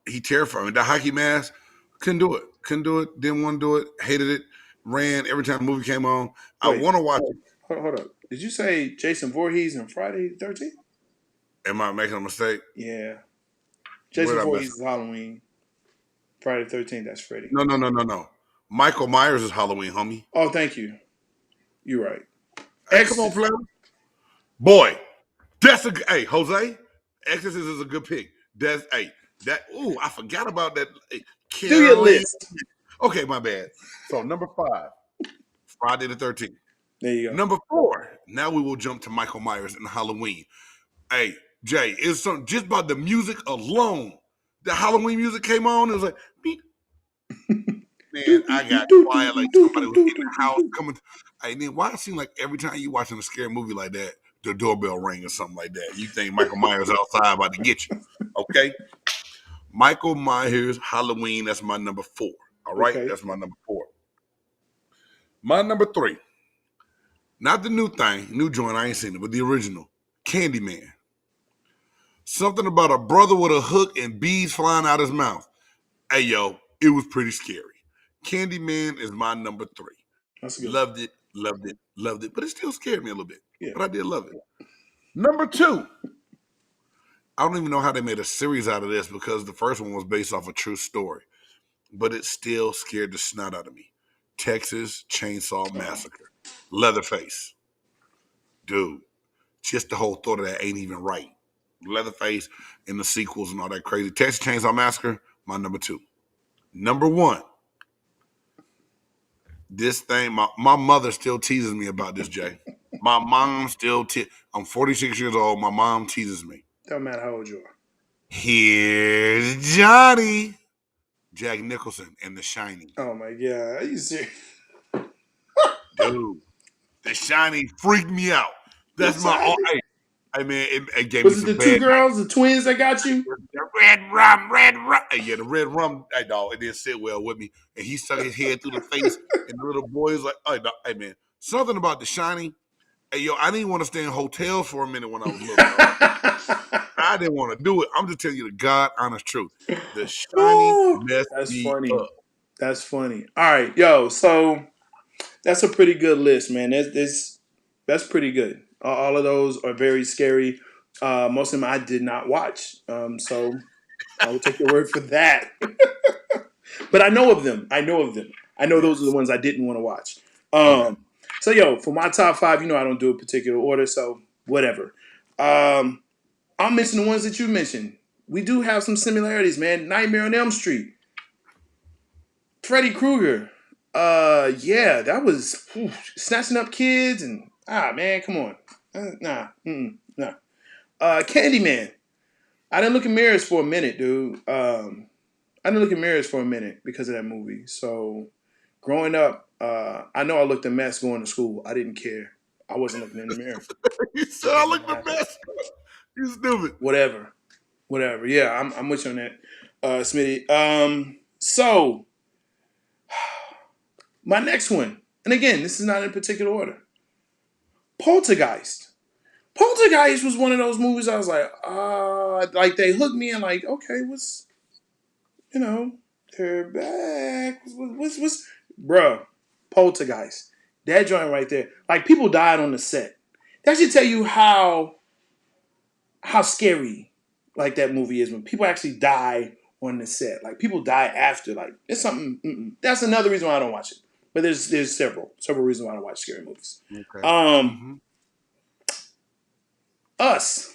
S3: he terrified me. The hockey mask, couldn't do it. Couldn't do it. Didn't want to do it. Hated it. Ran every time the movie came on. I
S2: Wait.
S3: want to watch it.
S2: Hold up. Did you say Jason Voorhees and Friday the 13th?
S3: Am I making a mistake?
S2: Yeah.
S3: Where
S2: Jason
S3: did I
S2: Voorhees
S3: mess
S2: is Halloween. Friday the 13th, that's Freddy.
S3: No. Michael Myers is Halloween, homie.
S2: Oh, thank you. You're right.
S3: Hey, come on, Flair. Boy, that's a hey, Jose. Exorcist is a good pick. I forgot about that. Hey,
S2: Do your list.
S3: Okay, my bad. So number 5, Friday the 13th.
S2: There you go.
S3: Number 4, now we will jump to Michael Myers and Halloween. Hey, Jay, it's something just about the music alone. The Halloween music came on. It was like, beep. Man, I got quiet like somebody was in the house coming. Hey, then why it seem like every time you watching a scary movie like that, the doorbell ring or something like that? You think Michael Myers outside about to get you? Okay, Michael Myers Halloween. That's my number 4. All right,
S2: Okay.
S3: that's my number 4. My number 3, not the new joint. I ain't seen it, but the original, Candyman. Something about a brother with a hook and bees flying out his mouth. Hey, yo, it was pretty scary. Candyman is my number 3.
S2: That's good.
S3: Loved it. But it still scared me a little bit.
S2: Yeah.
S3: But I did love it. Number 2. I don't even know how they made a series out of this because the first one was based off a true story. But it still scared the snot out of me. Texas Chainsaw Massacre. Leatherface. Dude, just the whole thought of that ain't even right. Leatherface and the sequels and all that crazy. Texas Chainsaw Massacre, my number 2. Number 1. This thing, my mother still teases me about this, Jay. My mom still I'm 46 years old. My mom teases me.
S2: Don't matter how old you are.
S3: Here's Johnny. Jack Nicholson in The Shining.
S2: Oh my God. Are you serious?
S3: Dude, The Shining freaked me out. That's my all. Hey man, it gave
S2: Was
S3: me
S2: it
S3: some
S2: the two
S3: bad
S2: girls, the twins that got you?
S3: The red rum. Hey, yeah, the red rum. Hey, dog, it didn't sit well with me. And he stuck his head through the face, and the little boy's like, hey, dog, hey man, something about The Shining. Hey, yo, I didn't want to stay in hotels for a minute when I was little. I didn't want to do it. I'm just telling you the God honest truth. The Shining messed
S2: That's
S3: me
S2: funny.
S3: up.
S2: That's funny. All right, yo. So that's a pretty good list, man. That's pretty good. All of those are very scary. Most of them I did not watch, so I will take your word for that. But I know of them. I know those are the ones I didn't want to watch.
S3: Okay.
S2: So, yo, for my top 5, I don't do a particular order, so whatever. I'll mention the ones that you mentioned. We do have some similarities, man. Nightmare on Elm Street, Freddy Krueger. Yeah, that was snatching up kids and man, come on, nah. Candyman. I didn't look in mirrors for a minute, dude. I didn't look in mirrors for a minute because of that movie. So, growing up, I know I looked a mess going to school. I didn't care. I wasn't looking in the mirror.
S3: You said I look the best. You stupid.
S2: Whatever. Yeah, I'm with you on that, Smitty. So my next one, and again, this is not in particular order. Poltergeist. Poltergeist was one of those movies I was like they hooked me in, like, okay, they're back. What's, bruh, Poltergeist. That joint right there. Like, people died on the set. That should tell you how scary, like, that movie is when people actually die on the set. Like, people die after. Like, it's something. That's another reason why I don't watch it. But there's several reasons why I don't watch scary movies.
S3: Okay.
S2: Us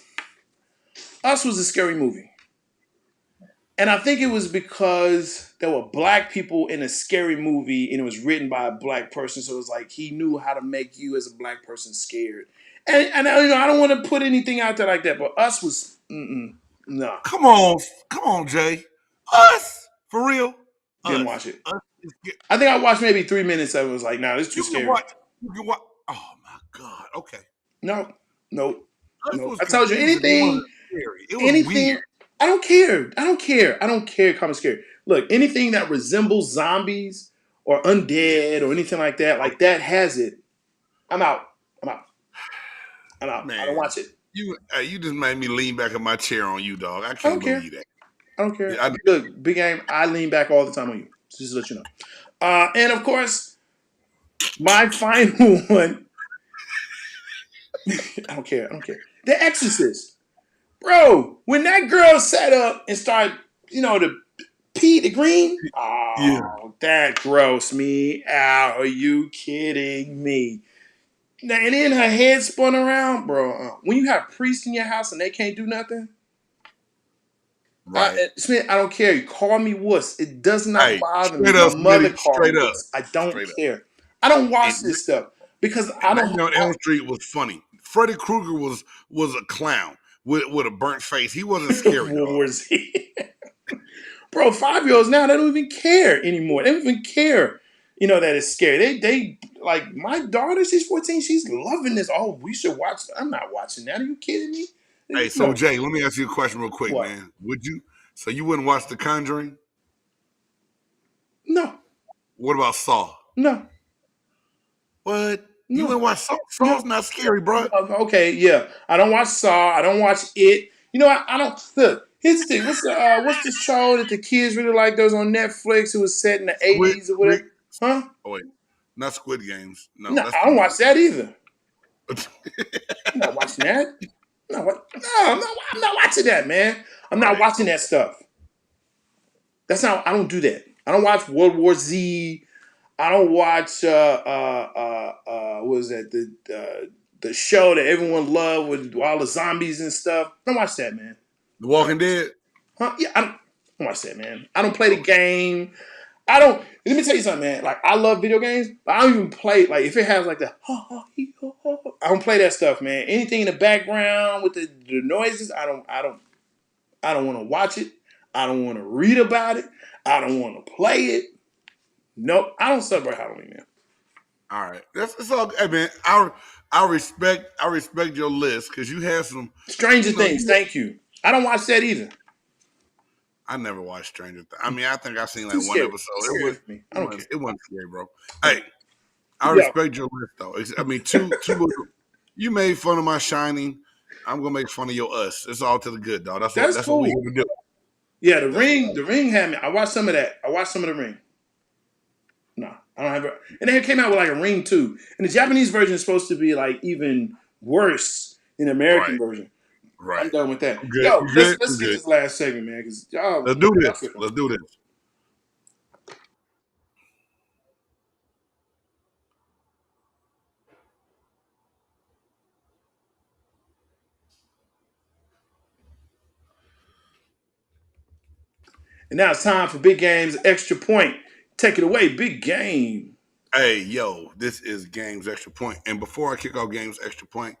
S2: was a scary movie. And I think it was because there were black people in a scary movie and it was written by a black person. So it was like he knew how to make you as a black person scared. And I don't want to put anything out there like that, but Us was, no.
S3: Come on, Jay. Us? For real?
S2: Didn't
S3: Us.
S2: watch it.
S3: Us.
S2: I think I watched maybe 3 minutes of it. Was like, nah, this is too
S3: You can
S2: scary.
S3: watch. Oh, my God. Okay.
S2: No.
S3: I
S2: told you, anything.
S3: It was weird.
S2: I don't care. Kind of scary. Look, anything that resembles zombies or undead or anything like that has it. I'm out.
S3: Man,
S2: I don't watch it.
S3: You just made me lean back in my chair on you, dog. I can't believe that.
S2: I don't care.
S3: Yeah,
S2: Look, Big Game, I lean back all the time on you. Just to let you know. And of course, my final one. I don't care. The Exorcist. Bro, when that girl sat up and started, to pee the green, that grossed me out. Are you kidding me? Now, and then her head spun around, bro. When you have priests in your house and they can't do nothing,
S3: right?
S2: Smith, I don't care. You call me wuss. It does not bother me.
S3: My
S2: mother called me wuss. I don't care. I don't watch this stuff because I don't.
S3: Nightmare on Elm Street was funny. Freddy Krueger was a clown with a burnt face. He wasn't scary.
S2: Was he? Bro, 5-year-olds now, they don't even care anymore. They don't even care, that it's scary. They like, my daughter, she's 14, she's loving this. Oh, we should watch. I'm not watching that. Are you kidding me?
S3: Hey, so Jay, let me ask you a question real quick, man. Would you? So you wouldn't watch The Conjuring?
S2: No.
S3: What about Saw?
S2: No.
S3: What? No. You wouldn't watch Saw? Saw's not scary, bro.
S2: Okay, yeah. I don't watch Saw. I don't watch It. I don't look. Here's the thing. What's the show that the kids really like? Those on Netflix. It was set in the 80s or whatever. Huh?
S3: Oh wait, not Squid Games. No,
S2: I don't watch that either. I'm not watching that. I'm not watching that, man. I'm not watching that stuff. That's not. I don't do that. I don't watch World War Z. I don't watch. What was that? The show that everyone loved with all the zombies and stuff. I don't watch that, man.
S3: The Walking Dead?
S2: Huh? Yeah, I don't watch that, man. I don't play the game. I don't. Let me tell you something, man. Like, I love video games, but I don't even play. Like, if it has like the, I don't play that stuff, man. Anything in the background with the noises, I don't want to watch it. I don't want to read about it. I don't want to play it. Nope. I don't celebrate Halloween, man.
S3: All right, it's all. Hey, man, I respect your list because you have some
S2: Stranger Things. Thank you. I don't watch that either.
S3: I never watched Stranger Things. I mean, I think I've seen like one
S2: scary.
S3: episode. It wasn't scary, bro. Hey, I
S2: Yeah.
S3: respect your list though. I mean, two. You made fun of my Shining. I'm gonna make fun of your Us. It's all to the good, dog. That's
S2: cool.
S3: what we here to do.
S2: Yeah, The Ring had me. I watched some of that. I watched some of The Ring. No, I don't have it. And then it came out with like a Ring 2. And the Japanese version is supposed to be like even worse than the American version.
S3: Right.
S2: I'm done with that.
S3: Good.
S2: Yo,
S3: Good.
S2: let's get this last segment, man. Because
S3: let's do this. Let's do this.
S2: And now it's time for Big Game's Extra Point. Take it away, Big Game.
S3: Hey, yo, this is Games Extra Point. And before I kick off Games Extra Point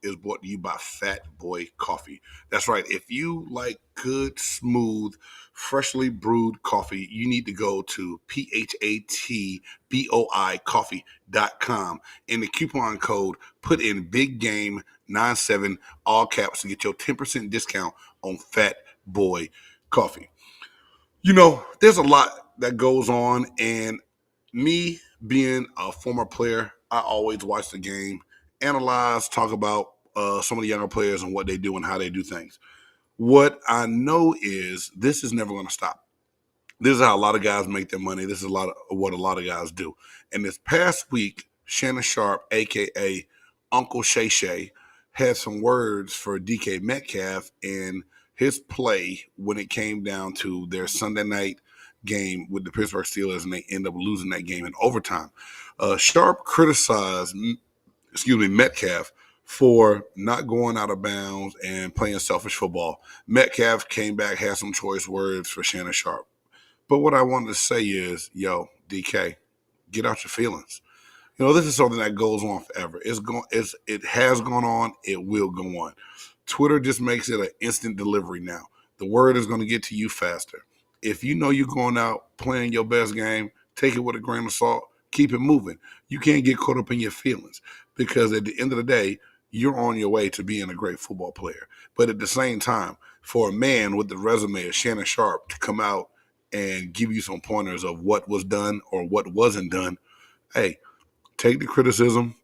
S3: is brought to you by Fat Boy Coffee. That's right. If you like good, smooth, freshly brewed coffee, you need to go to PHATBOI coffee.com. In the coupon code, put in Big Game 97, all caps, to get your 10% discount on Fat Boy Coffee. You know, there's a lot that goes on, and me being a former player, I always watch the game, analyze, talk about some of the younger players and what they do and how they do things. What I know is this is never going to stop. This is how a lot of guys make their money. This is what a lot of guys do. And this past week, Shannon Sharp, a.k.a. Uncle Shay Shay, had some words for DK Metcalf and his play when it came down to their Sunday night game with the Pittsburgh Steelers, and they end up losing that game in overtime. Sharp criticized, Metcalf for not going out of bounds and playing selfish football. Metcalf came back, had some choice words for Shannon Sharp. But what I wanted to say is, yo, DK, get out your feelings. You know, this is something that goes on forever. It has gone on. It will go on. Twitter just makes it an instant delivery now. The word is going to get to you faster. If you know you're going out playing your best game, take it with a grain of salt. Keep it moving. You can't get caught up in your feelings, because at the end of the day, you're on your way to being a great football player. But at the same time, for a man with the resume of Shannon Sharp to come out and give you some pointers of what was done or what wasn't done, hey, take the criticism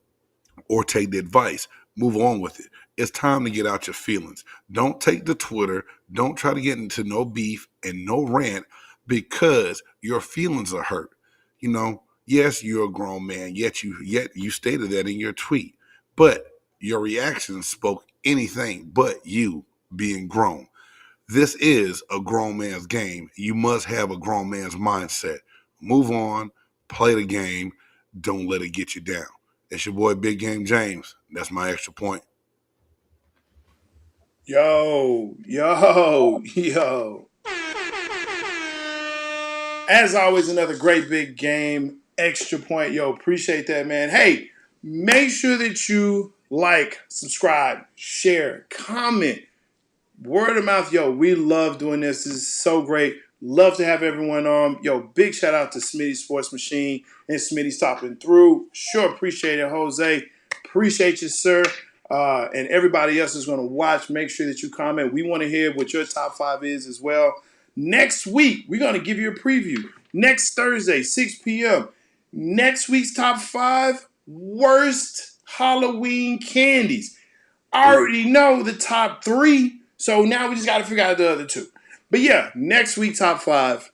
S3: or take the advice. Move on with it. It's time to get out your feelings. Don't take to Twitter. Don't try to get into no beef and no rant because your feelings are hurt. You know, yes, you're a grown man, yet you stated that in your tweet, but your reaction spoke anything but you being grown. This is a grown man's game. You must have a grown man's mindset. Move on, play the game. Don't let it get you down. It's your boy, Big Game James. That's my extra point.
S2: Yo. As always, another great Big Game Extra Point. Yo, appreciate that, man. Hey, make sure that you like, subscribe, share, comment. Word of mouth, yo, we love doing this. This is so great. Love to have everyone on. Yo, big shout out to Smitty Sports Machine and Smitty stopping through. Sure appreciate it, Jose. Appreciate you, sir. And everybody else is going to watch. Make sure that you comment. We want to hear what your top 5 is as well. Next week, we're going to give you a preview. Next Thursday, 6 p.m. Next week's top 5 worst Halloween candies. I already know the top 3, so now we just got to figure out the other 2. But yeah, next week, top 5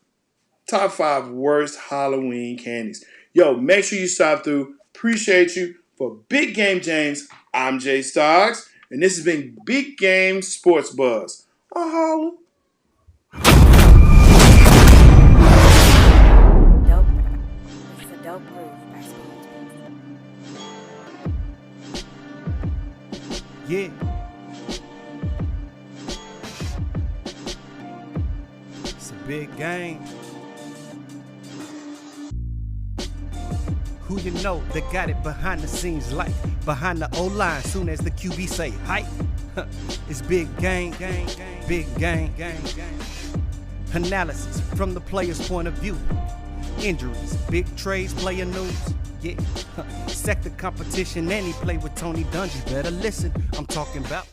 S2: worst Halloween candies. Yo, make sure you stop through. Appreciate you. For Big Game James, I'm Jay Stogs, and this has been Big Game Sports Buzz. Holla.
S7: Dope. It's a dope groove.
S1: Yeah. It's a big game. Who you know that got it behind the scenes, like behind the O-line, soon as the QB say hype. It's big game, big game. Analysis from the player's point of view. Injuries, big trades, player news. Yeah, sector competition, and he play with Tony Dungy. Better listen, I'm talking about